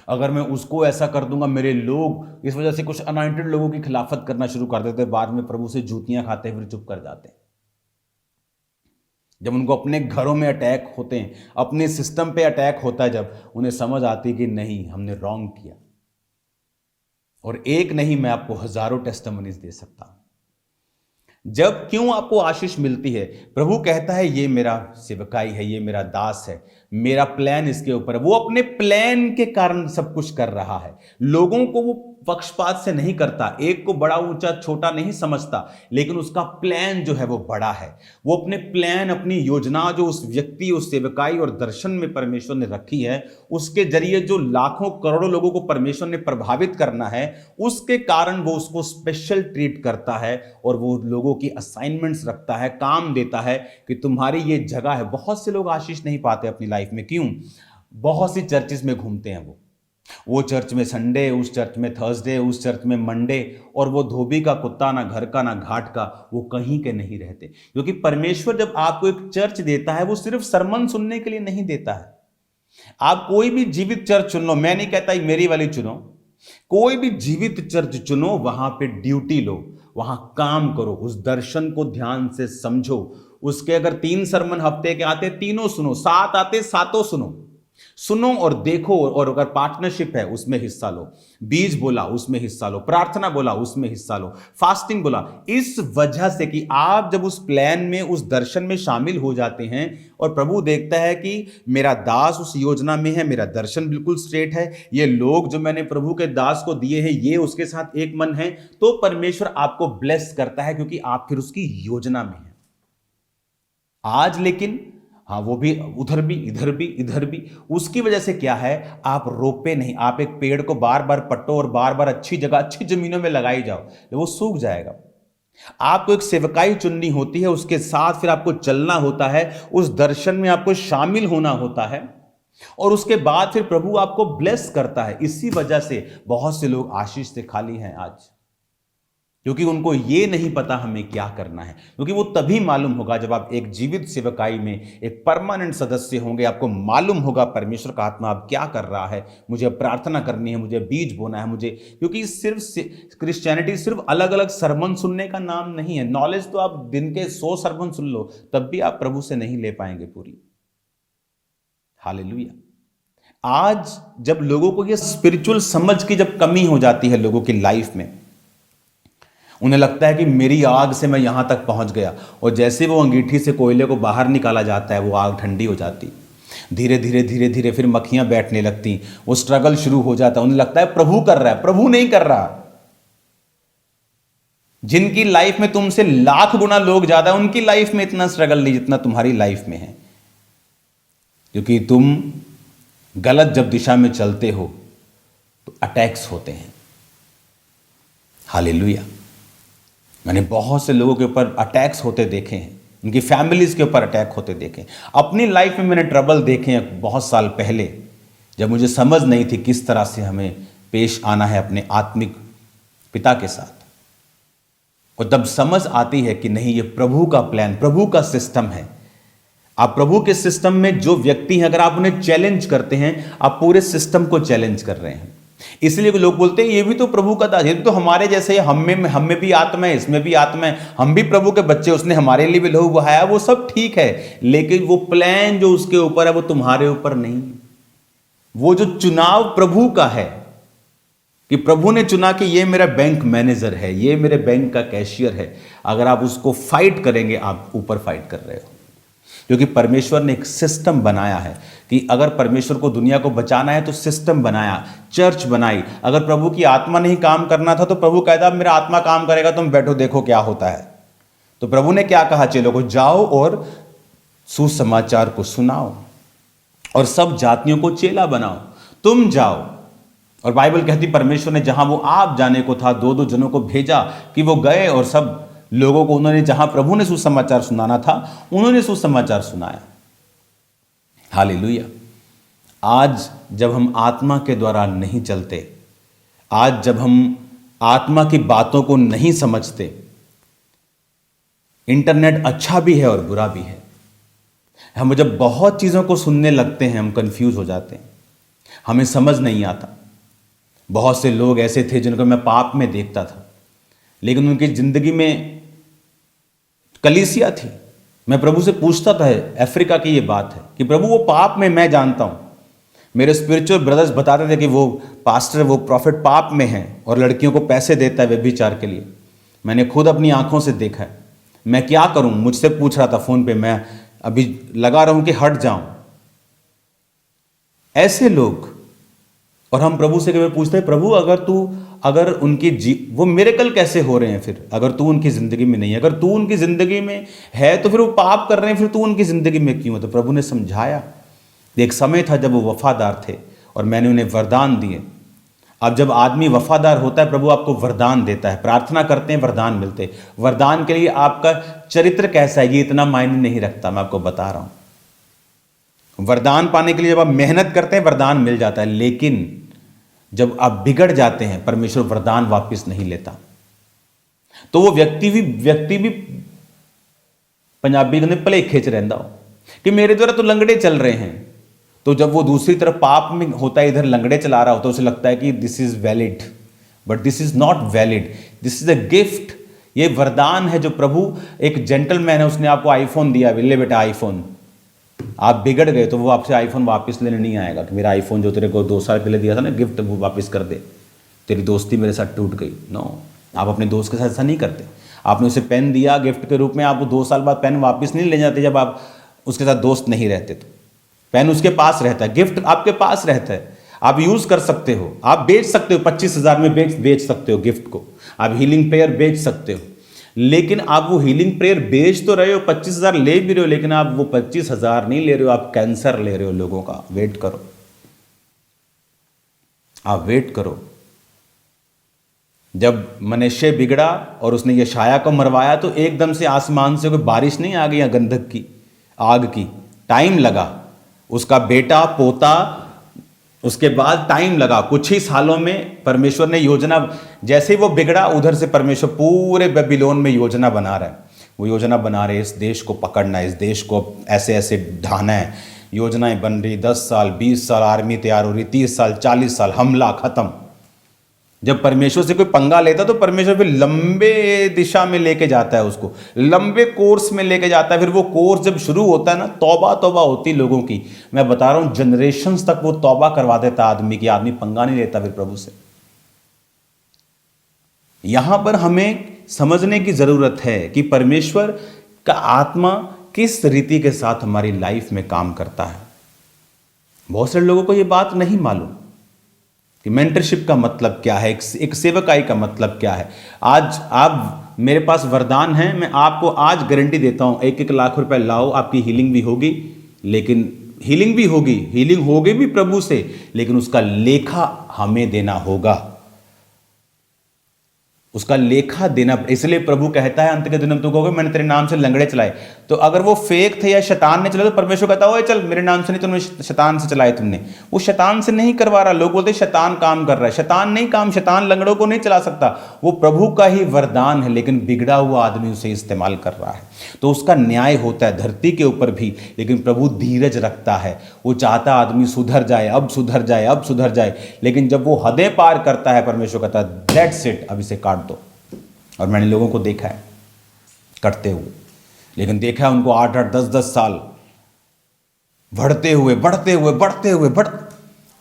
अगर मैं उसको ऐसा कर दूंगा, मेरे लोग इस वजह से कुछ अनॉइंटेड लोगों की खिलाफत करना शुरू कर देते, बाद में प्रभु से जूतियां खाते फिर चुप कर जाते हैं। जब उनको अपने घरों में अटैक होते हैं, अपने सिस्टम पे अटैक होता है, जब उन्हें समझ आती है कि नहीं, हमने रॉन्ग किया। और एक नहीं, मैं आपको हजारों टेस्टिमनीज दे सकता हूं। जब क्यों आपको आशीष मिलती है, प्रभु कहता है ये मेरा सेवकाई है, ये मेरा दास है, मेरा प्लान इसके ऊपर है। वो अपने प्लान के कारण सब कुछ कर रहा है। लोगों को वो पक्षपात से नहीं करता, एक को बड़ा ऊंचा छोटा नहीं समझता, लेकिन उसका प्लान जो है वो बड़ा है। वो अपने प्लान, अपनी योजना जो उस व्यक्ति, उस सेवकाई और दर्शन में परमेश्वर ने रखी है, उसके जरिए जो लाखों करोड़ों लोगों को परमेश्वर ने प्रभावित करना है, उसके कारण वो उसको स्पेशल ट्रीट करता है, और वो लोगों की असाइनमेंट्स रखता है, काम देता है कि तुम्हारी ये जगह है। बहुत से लोग आशीष नहीं पाते अपनी लाइफ में, क्यों? बहुत सी चर्चेस में घूमते हैं, वो चर्च में संडे, उस चर्च में थर्सडे, उस चर्च में मंडे, और वो धोबी का कुत्ता, ना घर का ना घाट का, वो कहीं के नहीं रहते। क्योंकि परमेश्वर जब आपको एक चर्च देता है, वो सिर्फ सरमन सुनने के लिए नहीं देता है। आप कोई भी जीवित चर्च चुन लो, मैं नहीं कहता मेरी वाली चुनो, कोई भी जीवित चर्च चुनो, वहां पे ड्यूटी लो, वहां काम करो, उस दर्शन को ध्यान से समझो। उसके अगर 3 सरमन हफ्ते के आते, तीनों सुनो, 7 आते, सातों सुनो और देखो। और अगर पार्टनरशिप है, उसमें हिस्सा लो। बीज बोला, उसमें हिस्सा लो। प्रार्थना बोला, उसमें हिस्सा लो। फास्टिंग बोला, इस वजह से कि आप जब उस प्लान में, उस दर्शन में शामिल हो जाते हैं, और प्रभु देखता है कि मेरा दास उस योजना में है, मेरा दर्शन बिल्कुल स्ट्रेट है, ये लोग जो मैंने प्रभु के दास को दिए हैं, ये उसके साथ एक मन है, तो परमेश्वर आपको ब्लेस करता है, क्योंकि आप फिर उसकी योजना में हैं। आज लेकिन हाँ, वो भी उधर भी, इधर भी, उसकी वजह से क्या है, आप रोपे नहीं। आप एक पेड़ को बार बार पट्टो और बार बार अच्छी जगह, अच्छी जमीनों में लगाई जाओ, तो वो सूख जाएगा। आपको एक सेवकाई चुननी होती है, उसके साथ फिर आपको चलना होता है, उस दर्शन में आपको शामिल होना होता है, और उसके बाद फिर प्रभु आपको ब्लेस करता है। इसी वजह से बहुत से लोग आशीष से खाली हैं आज, क्योंकि उनको ये नहीं पता हमें क्या करना है। क्योंकि वो तभी मालूम होगा जब आप एक जीवित सेवकाई में एक परमानेंट सदस्य होंगे, आपको मालूम होगा परमेश्वर का आत्मा अब क्या कर रहा है, मुझे प्रार्थना करनी है, मुझे बीज बोना है, मुझे। क्योंकि सिर्फ क्रिश्चियनिटी सिर्फ अलग अलग सरमन सुनने का नाम नहीं है। नॉलेज तो आप दिन के 100 सरमन सुन लो, तब भी आप प्रभु से नहीं ले पाएंगे पूरी। हालेलुया। आज जब लोगों को ये स्पिरिचुअल समझ की जब कमी हो जाती है लोगों की लाइफ में, उन्हें लगता है कि मेरी आग से मैं यहां तक पहुंच गया, और जैसे वो अंगीठी से कोयले को बाहर निकाला जाता है, वो आग ठंडी हो जाती, धीरे धीरे फिर मक्खियां बैठने लगती, वो स्ट्रगल शुरू हो जाता है। उन्हें लगता है प्रभु कर रहा है, प्रभु नहीं कर रहा। जिनकी लाइफ में तुमसे लाख गुना लोग ज्यादा है, उनकी लाइफ में इतना स्ट्रगल नहीं जितना तुम्हारी लाइफ में है। क्योंकि तुम गलत जब दिशा में चलते हो तो अटैक्स होते हैं। हालेलुया। मैंने बहुत से लोगों के ऊपर अटैक्स होते देखे हैं, उनकी फैमिलीज के ऊपर अटैक होते देखे। अपनी लाइफ में मैंने ट्रबल देखे हैं बहुत साल पहले, जब मुझे समझ नहीं थी किस तरह से हमें पेश आना है अपने आत्मिक पिता के साथ। और तब समझ आती है कि नहीं, ये प्रभु का प्लान, प्रभु का सिस्टम है। आप प्रभु के सिस्टम में जो व्यक्ति हैं, अगर आप उन्हें चैलेंज करते हैं, आप पूरे सिस्टम को चैलेंज कर रहे हैं। इसलिए लोग बोलते हैं ये भी तो प्रभु का दास, ये तो हमारे जैसे, हम में भी आत्मा है, इसमें भी आत्मा है, हम भी प्रभु के बच्चे, उसने हमारे लिए भी लहू बहाया, वो सब ठीक है, लेकिन वो प्लान जो उसके ऊपर है वो तुम्हारे ऊपर नहीं। वो जो चुनाव प्रभु का है कि प्रभु ने चुना कि ये मेरा बैंक मैनेजर है, ये मेरे बैंक का कैशियर है। अगर आप उसको फाइट करेंगे, आप ऊपर फाइट कर रहे हो, क्योंकि परमेश्वर ने एक सिस्टम बनाया है कि अगर परमेश्वर को दुनिया को बचाना है तो सिस्टम बनाया, चर्च बनाई। अगर प्रभु की आत्मा नहीं काम करना था तो प्रभु कहता मेरा आत्मा काम करेगा, तुम बैठो देखो क्या होता है। तो प्रभु ने क्या कहा, चेलों को जाओ और सुसमाचार को सुनाओ और सब जातियों को चेला बनाओ। तुम जाओ, और बाइबल कहती परमेश्वर ने जहां वो आप जाने को था, दो दो जनों को भेजा कि वो गए और सब लोगों को उन्होंने, जहां प्रभु ने सुसमाचार सुनाना था उन्होंने सुसमाचार सुनाया। हालेलुया। आज जब हम आत्मा के द्वारा नहीं चलते, आज जब हम आत्मा की बातों को नहीं समझते, इंटरनेट अच्छा भी है और बुरा भी है। हम जब बहुत चीज़ों को सुनने लगते हैं हम कंफ्यूज हो जाते हैं, हमें समझ नहीं आता। बहुत से लोग ऐसे थे जिनको मैं पाप में देखता था, लेकिन उनकी ज़िंदगी में कलीसिया थी। मैं प्रभु से पूछता था, अफ्रीका की ये बात है कि प्रभु वो पाप में मैं जानता हूँ। मेरे स्पिरिचुअल ब्रदर्स बताते थे कि वो पास्टर, वो प्रॉफिट पाप में है और लड़कियों को पैसे देता है व्यभिचार के लिए। मैंने खुद अपनी आंखों से देखा है। मैं क्या करूं, मुझसे पूछ रहा था फ़ोन पे, मैं अभी लगा रहा हूं कि हट जाऊं। ऐसे लोग, और हम प्रभु से कभी पूछते हैं प्रभु अगर उनकी वो मिरेकल कैसे हो रहे हैं फिर, अगर तू उनकी ज़िंदगी में नहीं है, अगर तू उनकी ज़िंदगी में है तो फिर वो पाप कर रहे हैं, फिर तू उनकी ज़िंदगी में क्यों है। तो प्रभु ने समझाया। एक समय था जब वो वफादार थे और मैंने उन्हें वरदान दिए। अब जब आदमी वफादार होता है, प्रभु आपको वरदान देता है। प्रार्थना करते हैं, वरदान मिलते हैं। वरदान के लिए आपका चरित्र कैसा है ये इतना मायने नहीं रखता, मैं आपको बता रहा हूं। वरदान पाने के लिए जब आप मेहनत करते हैं वरदान मिल जाता है, लेकिन जब आप बिगड़ जाते हैं परमेश्वर वरदान वापस नहीं लेता। तो वो व्यक्ति भी पंजाबी ने भले खेच रहिंदा हो कि मेरे द्वारा तो लंगड़े चल रहे हैं। तो जब वो दूसरी तरफ पाप में होता है, इधर लंगड़े चला रहा होता है, उसे लगता है कि this is valid, but this is not valid, this is a gift. ये वरदान है जो प्रभु, एक जेंटलमैन है, उसने आपको आईफोन दिया, ले बेटा आईफोन। आप बिगड़ गए तो वो आपसे आईफोन वापस लेने नहीं आएगा कि मेरा आईफोन जो तेरे को 2 साल पहले दिया था ना गिफ्ट, वो वापस कर दे, तेरी दोस्ती मेरे साथ टूट गई। नो, आप अपने दोस्त के साथ ऐसा नहीं करते। आपने उसे पेन दिया गिफ्ट के रूप में, आप वो 2 साल बाद पेन वापस नहीं ले जाते जब आप उसके साथ दोस्त नहीं रहते। तो पेन उसके पास रहता है, गिफ्ट आपके पास रहता है, आप यूज कर सकते हो, आप बेच सकते हो, 25,000 में बेच सकते हो गिफ्ट को। आप हीलिंग प्रेयर बेच सकते हो, लेकिन आप वो हीलिंग प्रेयर बेच तो रहे हो, 25,000 ले भी रहे हो, लेकिन आप वो 25,000 नहीं ले रहे हो, आप कैंसर ले रहे हो लोगों का। वेट करो, आप वेट करो। जब मनश्शे बिगड़ा और उसने यशाया को मरवाया तो एकदम से आसमान से कोई बारिश नहीं आ गई या गंधक की, आग की। टाइम लगा, उसका बेटा पोता, उसके बाद टाइम लगा। कुछ ही सालों में परमेश्वर ने योजना, जैसे ही वो बिगड़ा उधर से परमेश्वर पूरे बेबीलोन में योजना बना रहा है। वो योजना बना रहे, इस देश को पकड़ना है, इस देश को ऐसे ऐसे ढाना है। योजनाएं बन रही, 10 साल 20 साल आर्मी तैयार हो रही, 30 साल 40 साल, हमला खत्म। जब परमेश्वर से कोई पंगा लेता तो परमेश्वर फिर लंबे दिशा में लेके जाता है, उसको लंबे कोर्स में लेके जाता है। फिर वो कोर्स जब शुरू होता है ना, तौबा तौबा होती लोगों की। मैं बता रहा हूं, जनरेशंस तक वो तौबा करवा देता आदमी की, आदमी पंगा नहीं लेता फिर प्रभु से। यहां पर हमें समझने की जरूरत है कि परमेश्वर का आत्मा किस रीति के साथ हमारी लाइफ में काम करता है। बहुत सारे लोगों को यह बात नहीं मालूम कि मेंटरशिप का मतलब क्या है, एक सेवकाई का मतलब क्या है। आज आप मेरे पास वरदान है, मैं आपको आज गारंटी देता हूं 1-1 लाख रुपए लाओ, आपकी हीलिंग भी होगी। लेकिन हीलिंग होगी भी प्रभु से, लेकिन उसका लेखा हमें देना होगा, उसका लेखा देना। इसलिए प्रभु कहता है अंत के दिन में तू कहोगे मैंने तेरे नाम से लंगड़े चलाए। तो अगर वो फेक थे या शैतान ने चलाए तो परमेश्वर कहता है चल मेरे नाम से नहीं, तुमने शैतान से चलाए। तुमने वो शैतान से नहीं करवा रहा। लोग बोलते शैतान काम कर रहा है, शैतान नहीं काम, शैतान लंगड़ों को नहीं चला सकता। वो प्रभु का ही वरदान है, लेकिन बिगड़ा हुआ आदमी उसे इस्तेमाल कर रहा है। तो उसका न्याय होता है धरती के ऊपर भी, लेकिन प्रभु धीरज रखता है। वो चाहता आदमी सुधर जाए, अब सुधर जाए, अब सुधर जाए। लेकिन जब वो हदें पार करता है, परमेश्वर कहता है दैट्स इट, अब इसे काट दो। और मैंने लोगों को देखा है कटते हुए, लेकिन देखा है उनको 8-8 10-10 साल बढ़ते हुए,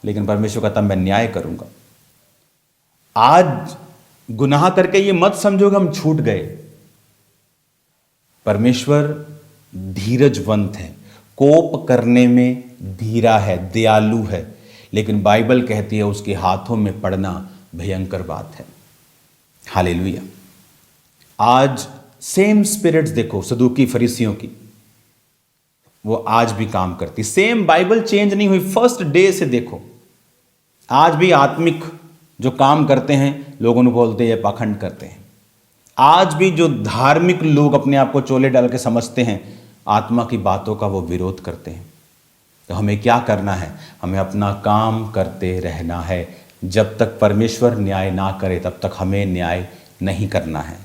लेकिन परमेश्वर कहता मैं न्याय करूंगा। आज गुनाह करके ये मत समझो कि हम छूट गए। परमेश्वर धीरजवंत है, कोप करने में धीरा है, दयालु है, लेकिन बाइबल कहती है उसके हाथों में पड़ना भयंकर बात है। हालेलुया। आज सेम स्पिरिट्स देखो सदूकी फरीसियों की, वो आज भी काम करती। सेम बाइबल चेंज नहीं हुई, फर्स्ट डे से देखो। आज भी आत्मिक जो काम करते हैं लोग उन्हें बोलते हैं पाखंड करते हैं। आज भी जो धार्मिक लोग अपने आप को चोले डाल के समझते हैं, आत्मा की बातों का वो विरोध करते हैं। तो हमें क्या करना है? हमें अपना काम करते रहना है। जब तक परमेश्वर न्याय ना करे तब तक हमें न्याय नहीं करना है।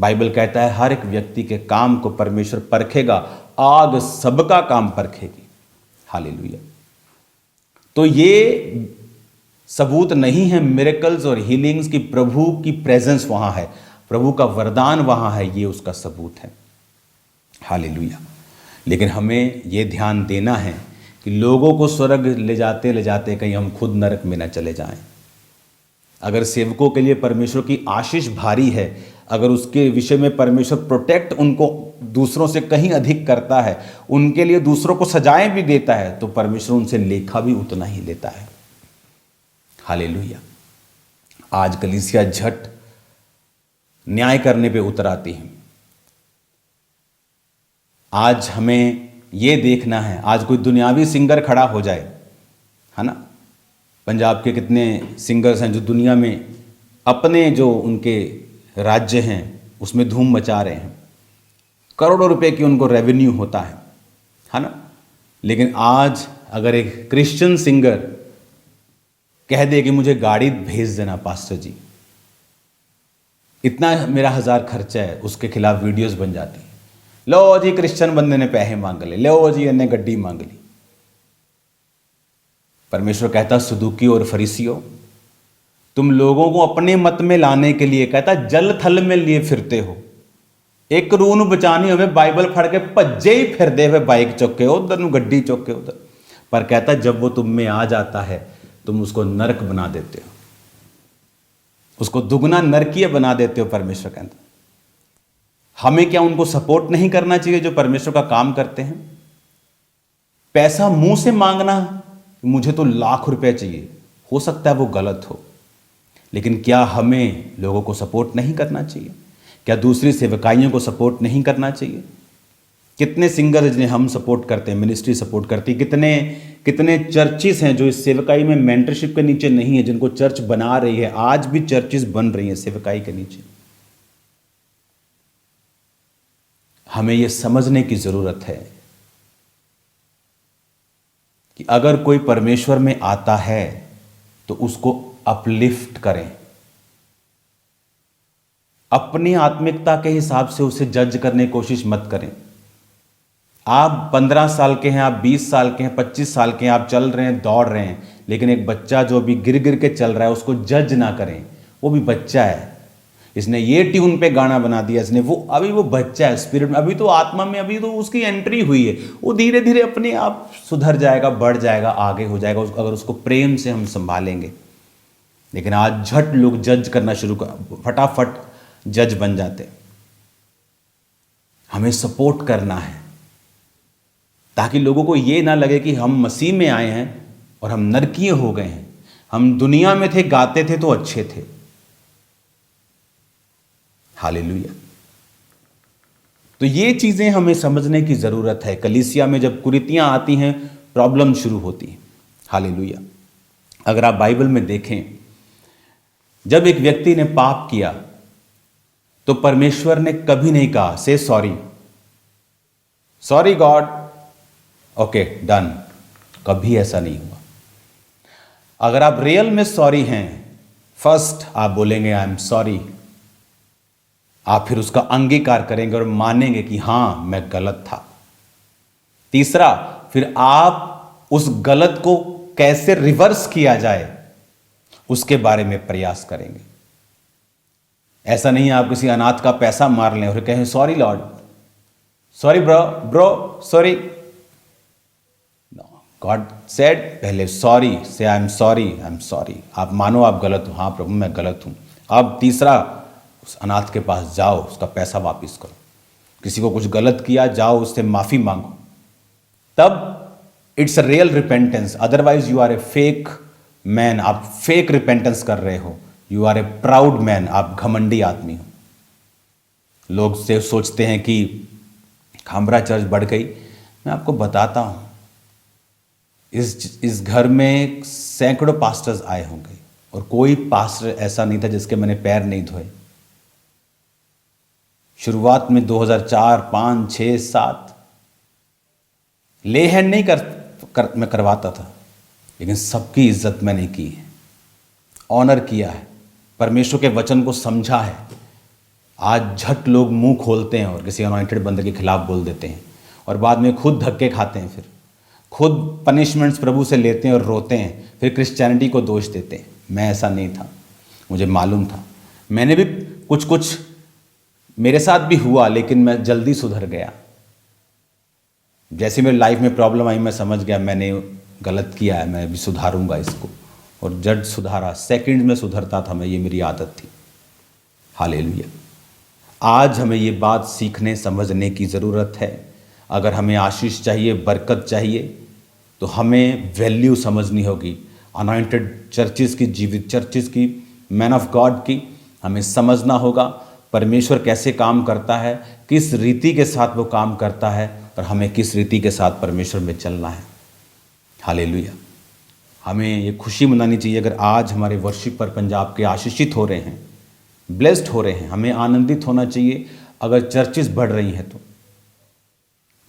बाइबल कहता है हर एक व्यक्ति के काम को परमेश्वर परखेगा, आग सबका काम परखेगी। हालेलुया। तो ये सबूत नहीं है मिरेकल्स और हीलिंग्स की प्रभु की प्रेजेंस वहां है, प्रभु का वरदान वहां है, ये उसका सबूत है। हालेलुया। लेकिन हमें ये ध्यान देना है कि लोगों को स्वर्ग ले जाते कहीं हम खुद नरक में न चले जाएं। अगर सेवकों के लिए परमेश्वर की आशीष भारी है, अगर उसके विषय में परमेश्वर प्रोटेक्ट उनको दूसरों से कहीं अधिक करता है, उनके लिए दूसरों को सजाएं भी देता है, तो परमेश्वर उनसे लेखा भी उतना ही लेता है। हालेलुया। आज कलीसिया झट न्याय करने पे उतर आती है। आज हमें ये देखना है, आज कोई दुनियावी सिंगर खड़ा हो जाए, है ना। पंजाब के कितने सिंगर्स हैं जो दुनिया में अपने जो उनके राज्य हैं उसमें धूम मचा रहे हैं, करोड़ों रुपए की उनको रेवेन्यू होता है ना। लेकिन आज अगर एक क्रिश्चियन सिंगर कह दे कि मुझे गाड़ी भेज देना पास्टर जी, इतना मेरा 1000 खर्चा है, उसके खिलाफ वीडियोस बन जाती हैं। लो जी क्रिश्चियन बंदे ने पैसे मांग ले, लो जी इन्हें गड्डी मांग ली। परमेश्वर कहता सदूकी और फरीसियों, तुम लोगों को अपने मत में लाने के लिए कहता जल थल में लिए फिरते हो। एक रून बचानी हमें बाइबल फड़ के भज्जे ही फिर दे हुए, बाइक चौके उधर नु गड्डी चौके उधर। पर कहता जब वो तुम में आ जाता है तुम उसको नरक बना देते हो, उसको दुगना नरकीय बना देते हो। परमेश्वर कहता हमें क्या उनको सपोर्ट नहीं करना चाहिए जो परमेश्वर का काम करते हैं? पैसा मुंह से मांगना, मुझे तो लाख रुपए चाहिए, हो सकता है वो गलत हो, लेकिन क्या हमें लोगों को सपोर्ट नहीं करना चाहिए? क्या दूसरी सेवकाइयों को सपोर्ट नहीं करना चाहिए? कितने सिंगर जिन्हें हम सपोर्ट करते हैं, मिनिस्ट्री सपोर्ट करती है, कितने चर्चिस हैं जो इस सेवकाई में मेंटरशिप के नीचे नहीं है, जिनको चर्च बना रही है। आज भी चर्चिस बन रही हैं सेवकाई के नीचे। हमें यह समझने की जरूरत है कि अगर कोई परमेश्वर में आता है तो उसको अपलिफ्ट करें। अपनी आत्मिकता के हिसाब से उसे जज करने की कोशिश मत करें। आप 15 साल के हैं, आप 20 साल के हैं, 25 साल के हैं, आप चल रहे हैं, दौड़ रहे हैं, लेकिन एक बच्चा जो अभी गिर गिर के चल रहा है उसको जज ना करें। वो भी बच्चा है, इसने ये ट्यून पे गाना बना दिया, इसने अभी वो बच्चा है स्पिरिट में, अभी तो आत्मा में अभी तो उसकी एंट्री हुई है। वो धीरे धीरे अपने आप सुधर जाएगा, बढ़ जाएगा, आगे हो जाएगा अगर उसको प्रेम से हम संभालेंगे। लेकिन आज झट लोग जज करना शुरू कर, फटाफट जज बन जाते। हमें सपोर्ट करना है ताकि लोगों को ये ना लगे कि हम मसीह में आए हैं और हम नरकीय हो गए हैं। हम दुनिया में थे, गाते थे तो अच्छे थे। हालेलुया। तो ये चीजें हमें समझने की जरूरत है। कलीसिया में जब कुरीतियां आती हैं प्रॉब्लम शुरू होती है। हालेलुया। अगर आप बाइबल में देखें, जब एक व्यक्ति ने पाप किया तो परमेश्वर ने कभी नहीं कहा से sorry, sorry God, okay done, कभी ऐसा नहीं हुआ। अगर आप रियल में सॉरी हैं, फर्स्ट आप बोलेंगे आई एम सॉरी, आप फिर उसका अंगीकार करेंगे और मानेंगे कि हां मैं गलत था। तीसरा, फिर आप उस गलत को कैसे रिवर्स किया जाए उसके बारे में प्रयास करेंगे। ऐसा नहीं है आप किसी अनाथ का पैसा मार लें और कहें sorry Lord, sorry bro sorry. God said पहले सॉरी, से I am sorry, I am sorry. आप मानो आप गलत हो, हाँ प्रभु मैं गलत हूँ। अब तीसरा, उस अनाथ के पास जाओ, उसका पैसा वापस करो। किसी को कुछ गलत किया, जाओ उससे माफ़ी मांगो, तब it's a real repentance. Otherwise you are a fake man, आप फेक रिपेंटेंस कर रहे हो। You are a proud man, आप घमंडी आदमी हो। लोग से सोचते हैं कि खामरा चर्च बढ़ गई। मैं आपको बताता हूँ, इस घर में सैकड़ों पास्टर्स आए होंगे और कोई पास्टर ऐसा नहीं था जिसके मैंने पैर नहीं धोए। शुरुआत में 2004, 5, 6, 7 ले हैंड नहीं मैं करवाता था, लेकिन सबकी इज्जत मैंने की है, ऑनर किया है, परमेश्वर के वचन को समझा है। आज झट लोग मुंह खोलते हैं और किसी अनॉइंटेड बंदे के खिलाफ बोल देते हैं और बाद में खुद धक्के खाते हैं, फिर खुद पनिशमेंट्स प्रभु से लेते हैं और रोते हैं, फिर क्रिश्चियनिटी को दोष देते हैं। मैं ऐसा नहीं था, मुझे मालूम था। मैंने भी कुछ मेरे साथ भी हुआ, लेकिन मैं जल्दी सुधर गया। जैसे मेरी लाइफ में प्रॉब्लम आई, मैं समझ गया मैंने गलत किया है, मैं भी सुधारूंगा इसको, और जज सुधारा। सेकंड में सुधरता था मैं, ये मेरी आदत थी। हालेलुया। आज हमें ये बात सीखने समझने की ज़रूरत है। अगर हमें आशीष चाहिए, बरकत चाहिए, तो हमें वैल्यू समझनी होगी। अनॉइंटेड चर्चिस की, जीवित चर्चिस की, मैन ऑफ गॉड की हमें समझना होगा परमेश्वर कैसे काम करता है, किस रीति के साथ वो काम करता है, और हमें किस रीति के साथ परमेश्वर में चलना है। हालेलुया। हमें ये खुशी मनानी चाहिए अगर आज हमारे वर्शिप पर पंजाब के आशीषित हो रहे हैं, ब्लेस्ड हो रहे हैं। हमें आनंदित होना चाहिए अगर चर्चिस बढ़ रही हैं तो।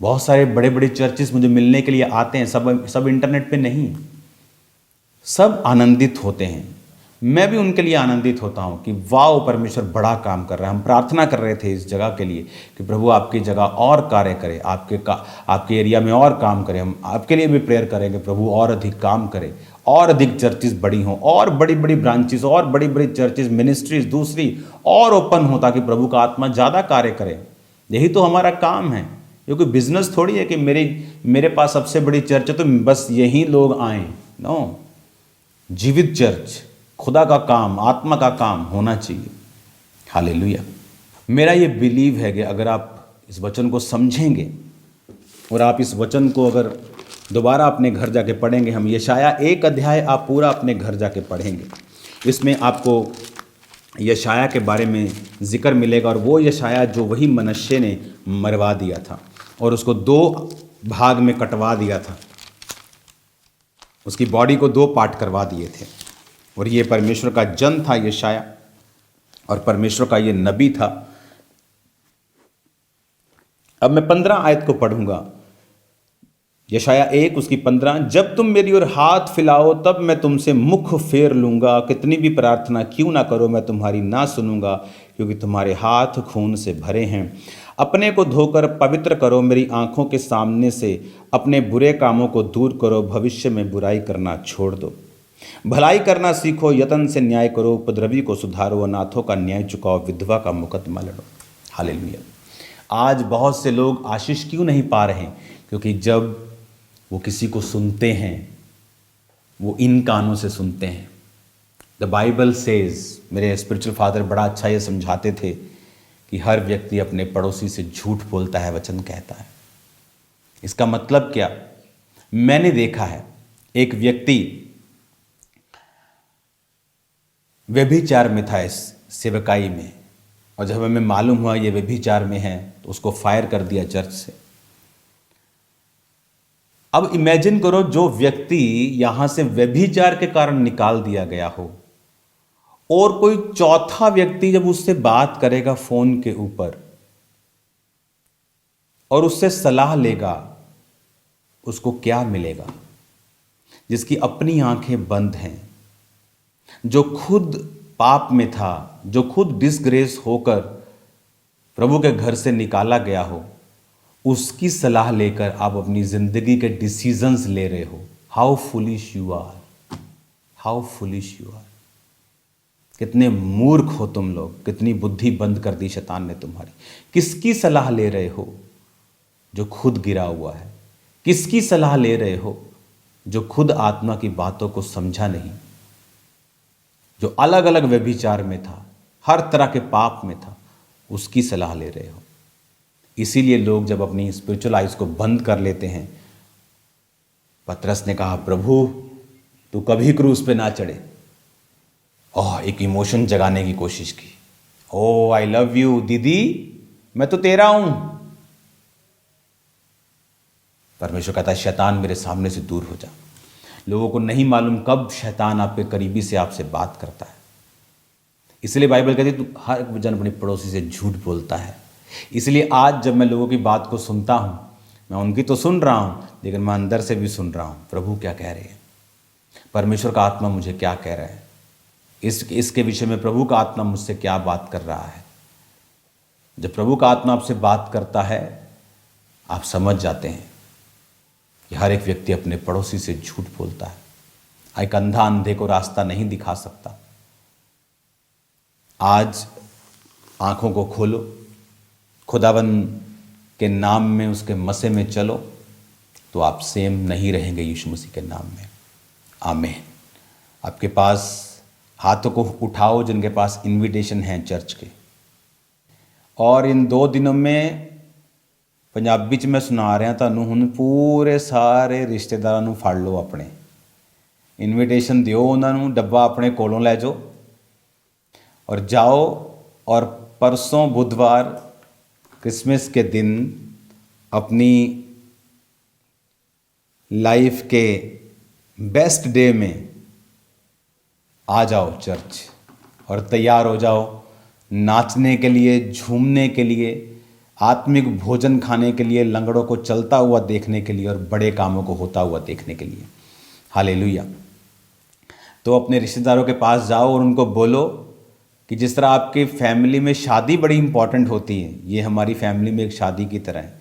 बहुत सारे बड़े बड़े चर्चिस मुझे मिलने के लिए आते हैं, सब इंटरनेट पे नहीं, सब आनंदित होते हैं। मैं भी उनके लिए आनंदित होता हूं कि वाह परमेश्वर बड़ा काम कर रहा है। हम प्रार्थना कर रहे थे इस जगह के लिए कि प्रभु आपकी जगह और कार्य करे, आपके एरिया में और काम करें। हम आपके लिए भी प्रेयर करेंगे, प्रभु और अधिक काम करे, और अधिक चर्चिस बड़ी हों, और बड़ी बड़ी ब्रांचेस, और बड़ी बड़ी चर्चिस, मिनिस्ट्रीज दूसरी और ओपन हो, ताकि प्रभु का आत्मा ज़्यादा कार्य करे। यही तो हमारा काम है। ये कोई बिजनेस थोड़ी है कि मेरे पास सबसे बड़ी चर्च है तो बस यही लोग आए। नो, जीवित चर्च, खुदा का काम, आत्मा का काम होना चाहिए। हालेलुया। मेरा ये बिलीव है कि अगर आप इस वचन को समझेंगे और आप इस वचन को अगर दोबारा अपने घर जाके पढ़ेंगे, हम यशाया 1 अध्याय आप पूरा अपने घर जाके पढ़ेंगे, इसमें आपको यशाया के बारे में जिक्र मिलेगा। और वो यशाया जो वही मनश्शे ने मरवा दिया था और उसको 2 भाग में कटवा दिया था, उसकी बॉडी को 2 पार्ट करवा दिए थे। और ये परमेश्वर का जन था यशाया, और परमेश्वर का ये नबी था। अब मैं 15 आयत को पढ़ूंगा, यशाया 1 उसकी 15। जब तुम मेरी ओर हाथ फैलाओ तब मैं तुमसे मुख फेर लूंगा, कितनी भी प्रार्थना क्यों ना करो मैं तुम्हारी ना सुनूंगा, क्योंकि तुम्हारे हाथ खून से भरे हैं। अपने को धोकर पवित्र करो, मेरी आंखों के सामने से अपने बुरे कामों को दूर करो, भविष्य में बुराई करना छोड़ दो। भलाई करना सीखो, यत्न से न्याय करो, उपद्रवी को सुधारो, अनाथों का न्याय चुकाओ, विधवा का मुकदमा लड़ो। हालेलुया। आज बहुत से लोग आशीष क्यों नहीं पा रहे हैं? क्योंकि जब वो किसी को सुनते हैं, वो इन कानों से सुनते हैं। द बाइबल सेज, मेरे स्पिरिचुअल फादर बड़ा अच्छा ये समझाते थे कि हर व्यक्ति अपने पड़ोसी से झूठ बोलता है, वचन कहता है। इसका मतलब क्या? मैंने देखा है एक व्यक्ति व्यभिचार में था इस सेवकाई में, और जब हमें मालूम हुआ ये व्यभिचार में है तो उसको फायर कर दिया चर्च से। अब इमेजिन करो, जो व्यक्ति यहां से व्यभिचार के कारण निकाल दिया गया हो, और कोई चौथा व्यक्ति जब उससे बात करेगा फोन के ऊपर और उससे सलाह लेगा, उसको क्या मिलेगा? जिसकी अपनी आंखें बंद हैं, जो खुद पाप में था, जो खुद डिसग्रेस होकर प्रभु के घर से निकाला गया हो, उसकी सलाह लेकर आप अपनी जिंदगी के डिसीजंस ले रहे हो। How foolish you are, how foolish you are. कितने मूर्ख हो तुम लोग, कितनी बुद्धि बंद कर दी शैतान ने तुम्हारी। किसकी सलाह ले रहे हो? जो खुद गिरा हुआ है। किसकी सलाह ले रहे हो? जो खुद आत्मा की बातों को समझा नहीं, जो अलग अलग व्यभिचार में था, हर तरह के पाप में था, उसकी सलाह ले रहे हो। इसीलिए लोग जब अपनी स्पिरिचुअल आइज को बंद कर लेते हैं, पतरस ने कहा, प्रभु तू कभी क्रूस पे ना चढ़े। ओह, एक इमोशन जगाने की कोशिश की। ओह आई लव यू दीदी, मैं तो तेरा हूं। परमेश्वर कहता है, शैतान मेरे सामने से दूर हो जा। लोगों को नहीं मालूम कब शैतान आपके करीबी से आपसे बात करता है। इसलिए बाइबल कहती है, तू हर जन अपने पड़ोसी से झूठ बोलता है। इसलिए आज जब मैं लोगों की बात को सुनता हूं, मैं उनकी तो सुन रहा हूं, लेकिन मैं अंदर से भी सुन रहा हूं, प्रभु क्या कह रहे हैं, परमेश्वर का आत्मा मुझे क्या कह रहा है, इसके विषय में प्रभु का आत्मा मुझसे क्या बात कर रहा है। जब प्रभु का आत्मा आपसे बात करता है, आप समझ जाते हैं कि हर एक व्यक्ति अपने पड़ोसी से झूठ बोलता है। एक अंधा अंधे को रास्ता नहीं दिखा सकता। आज आंखों को खोलो, खुदावन के नाम में, उसके मसे में चलो, तो आप सेम नहीं रहेंगे यीशु मसीह के नाम में। आमीन। आपके पास हाथों को उठाओ जिनके पास इनविटेशन है चर्च के। और इन 2 दिनों में पंजाबी च मैं सुना रहा तुहानूं, हुण पूरे सारे रिश्तेदारां नूं फड़ लो, अपने इनविटेशन दिओ उन्होंने, डब्बा अपने कोलों लै जाओ और जाओ। और परसों बुधवार क्रिसमस के दिन अपनी लाइफ के बेस्ट डे में आ जाओ चर्च और तैयार हो जाओ नाचने के लिए, झूमने के लिए, आत्मिक भोजन खाने के लिए, लंगड़ों को चलता हुआ देखने के लिए और बड़े कामों को होता हुआ देखने के लिए। हालेलुया। तो अपने रिश्तेदारों के पास जाओ और उनको बोलो कि जिस तरह आपकी फैमिली में शादी बड़ी इंपॉर्टेंट होती है, ये हमारी फैमिली में एक शादी की तरह है,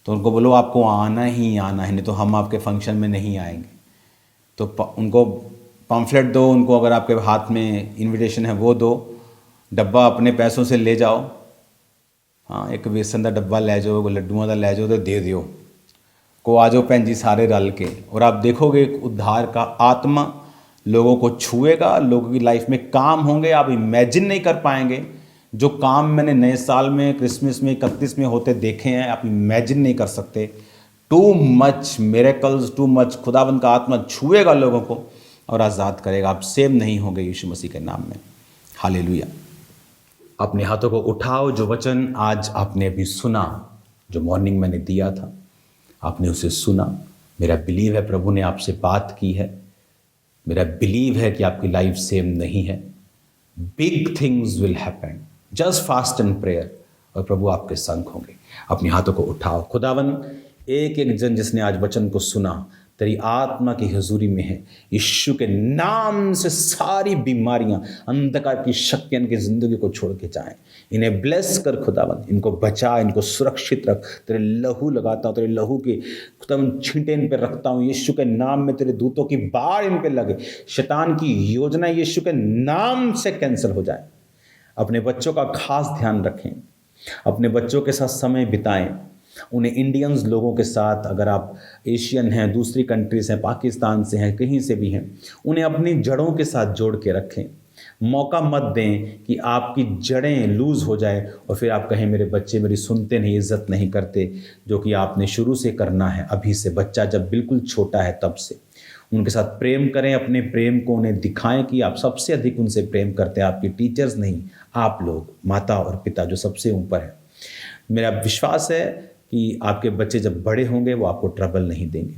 तो उनको बोलो आपको आना ही आना है, नहीं तो हम आपके फंक्शन में नहीं आएंगे। तो उनको पम्फलेट दो, उनको अगर आपके हाथ में इनविटेशन है वो दो, डब्बा अपने पैसों से ले जाओ। हाँ, एक बेसन का डब्बा ले जाओ, लड्डुआं का ले जाओ तो दे दियो को, आ जाओ भैन जी सारे रल के। और आप देखोगे एक उद्धार का आत्मा लोगों को छुएगा, लोगों की लाइफ में काम होंगे, आप इमेजिन नहीं कर पाएंगे। जो काम मैंने नए साल में, क्रिसमस में, 31 में होते देखे हैं, आप इमेजिन नहीं कर सकते। Too much miracles, too much. खुदाबंद का आत्मा छुएगा लोगों को और आज़ाद करेगा। आप सेम नहीं होंगे यीशु मसीह के नाम में। हालेलुया। अपने हाथों को उठाओ। जो वचन आज आपने अभी सुना, जो मॉर्निंग मैंने दिया था, आपने उसे सुना। मेरा बिलीव है प्रभु ने आपसे बात की है। मेरा बिलीव है कि आपकी लाइफ सेम नहीं है। Big things will happen, just fast and prayer, और प्रभु आपके संग होंगे। अपने हाथों को उठाओ। खुदावन, एक एक जन जिसने आज वचन को सुना तेरी आत्मा की हजूरी में है, यीशु के नाम से सारी बीमारियां, अंधकार की शक्तियां इनकी जिंदगी को छोड़ के जाएं। इन्हें ब्लेस कर खुदावन, इनको बचा, इनको सुरक्षित रख। तेरे लहू लगाता हूँ, तेरे लहू की खुदावन छींटे इन पे रखता हूँ यीशु के नाम में। तेरे दूतों की बाढ़ इन पे लगे। शैतान की योजना यीशु के नाम से कैंसिल हो जाए। अपने बच्चों का खास ध्यान रखें, अपने बच्चों के साथ समय बिताएं। उन्हें इंडियंस लोगों के साथ, अगर आप एशियन हैं, दूसरी कंट्रीज हैं, पाकिस्तान से हैं, कहीं से भी हैं, उन्हें अपनी जड़ों के साथ जोड़ के रखें। मौका मत दें कि आपकी जड़ें लूज़ हो जाए और फिर आप कहें मेरे बच्चे मेरी सुनते नहीं, इज्जत नहीं करते। जो कि आपने शुरू से करना है, अभी से। बच्चा जब बिल्कुल छोटा है तब से उनके साथ प्रेम करें। अपने प्रेम को उन्हें दिखाएं कि आप सबसे अधिक उनसे प्रेम करते हैं। आपकी टीचर्स नहीं, आप लोग, माता और पिता जो सबसे ऊपर है। मेरा विश्वास है कि आपके बच्चे जब बड़े होंगे वो आपको ट्रबल नहीं देंगे।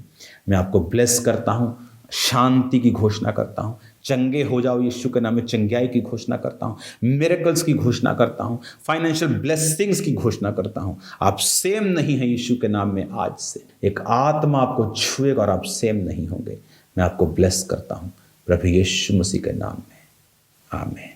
मैं आपको ब्लेस करता हूँ, शांति की घोषणा करता हूँ। चंगे हो जाओ यीशु के नाम में, चंगाई की घोषणा करता हूँ, मिरेकल्स की घोषणा करता हूँ, फाइनेंशियल ब्लेसिंग्स की घोषणा करता हूँ। आप सेम नहीं है यीशु के नाम में। आज से एक आत्मा आपको छुएगा और आप सेम नहीं होंगे। मैं आपको ब्लेस करता हूँ प्रभु यीशु मसीह के नाम में। आमीन।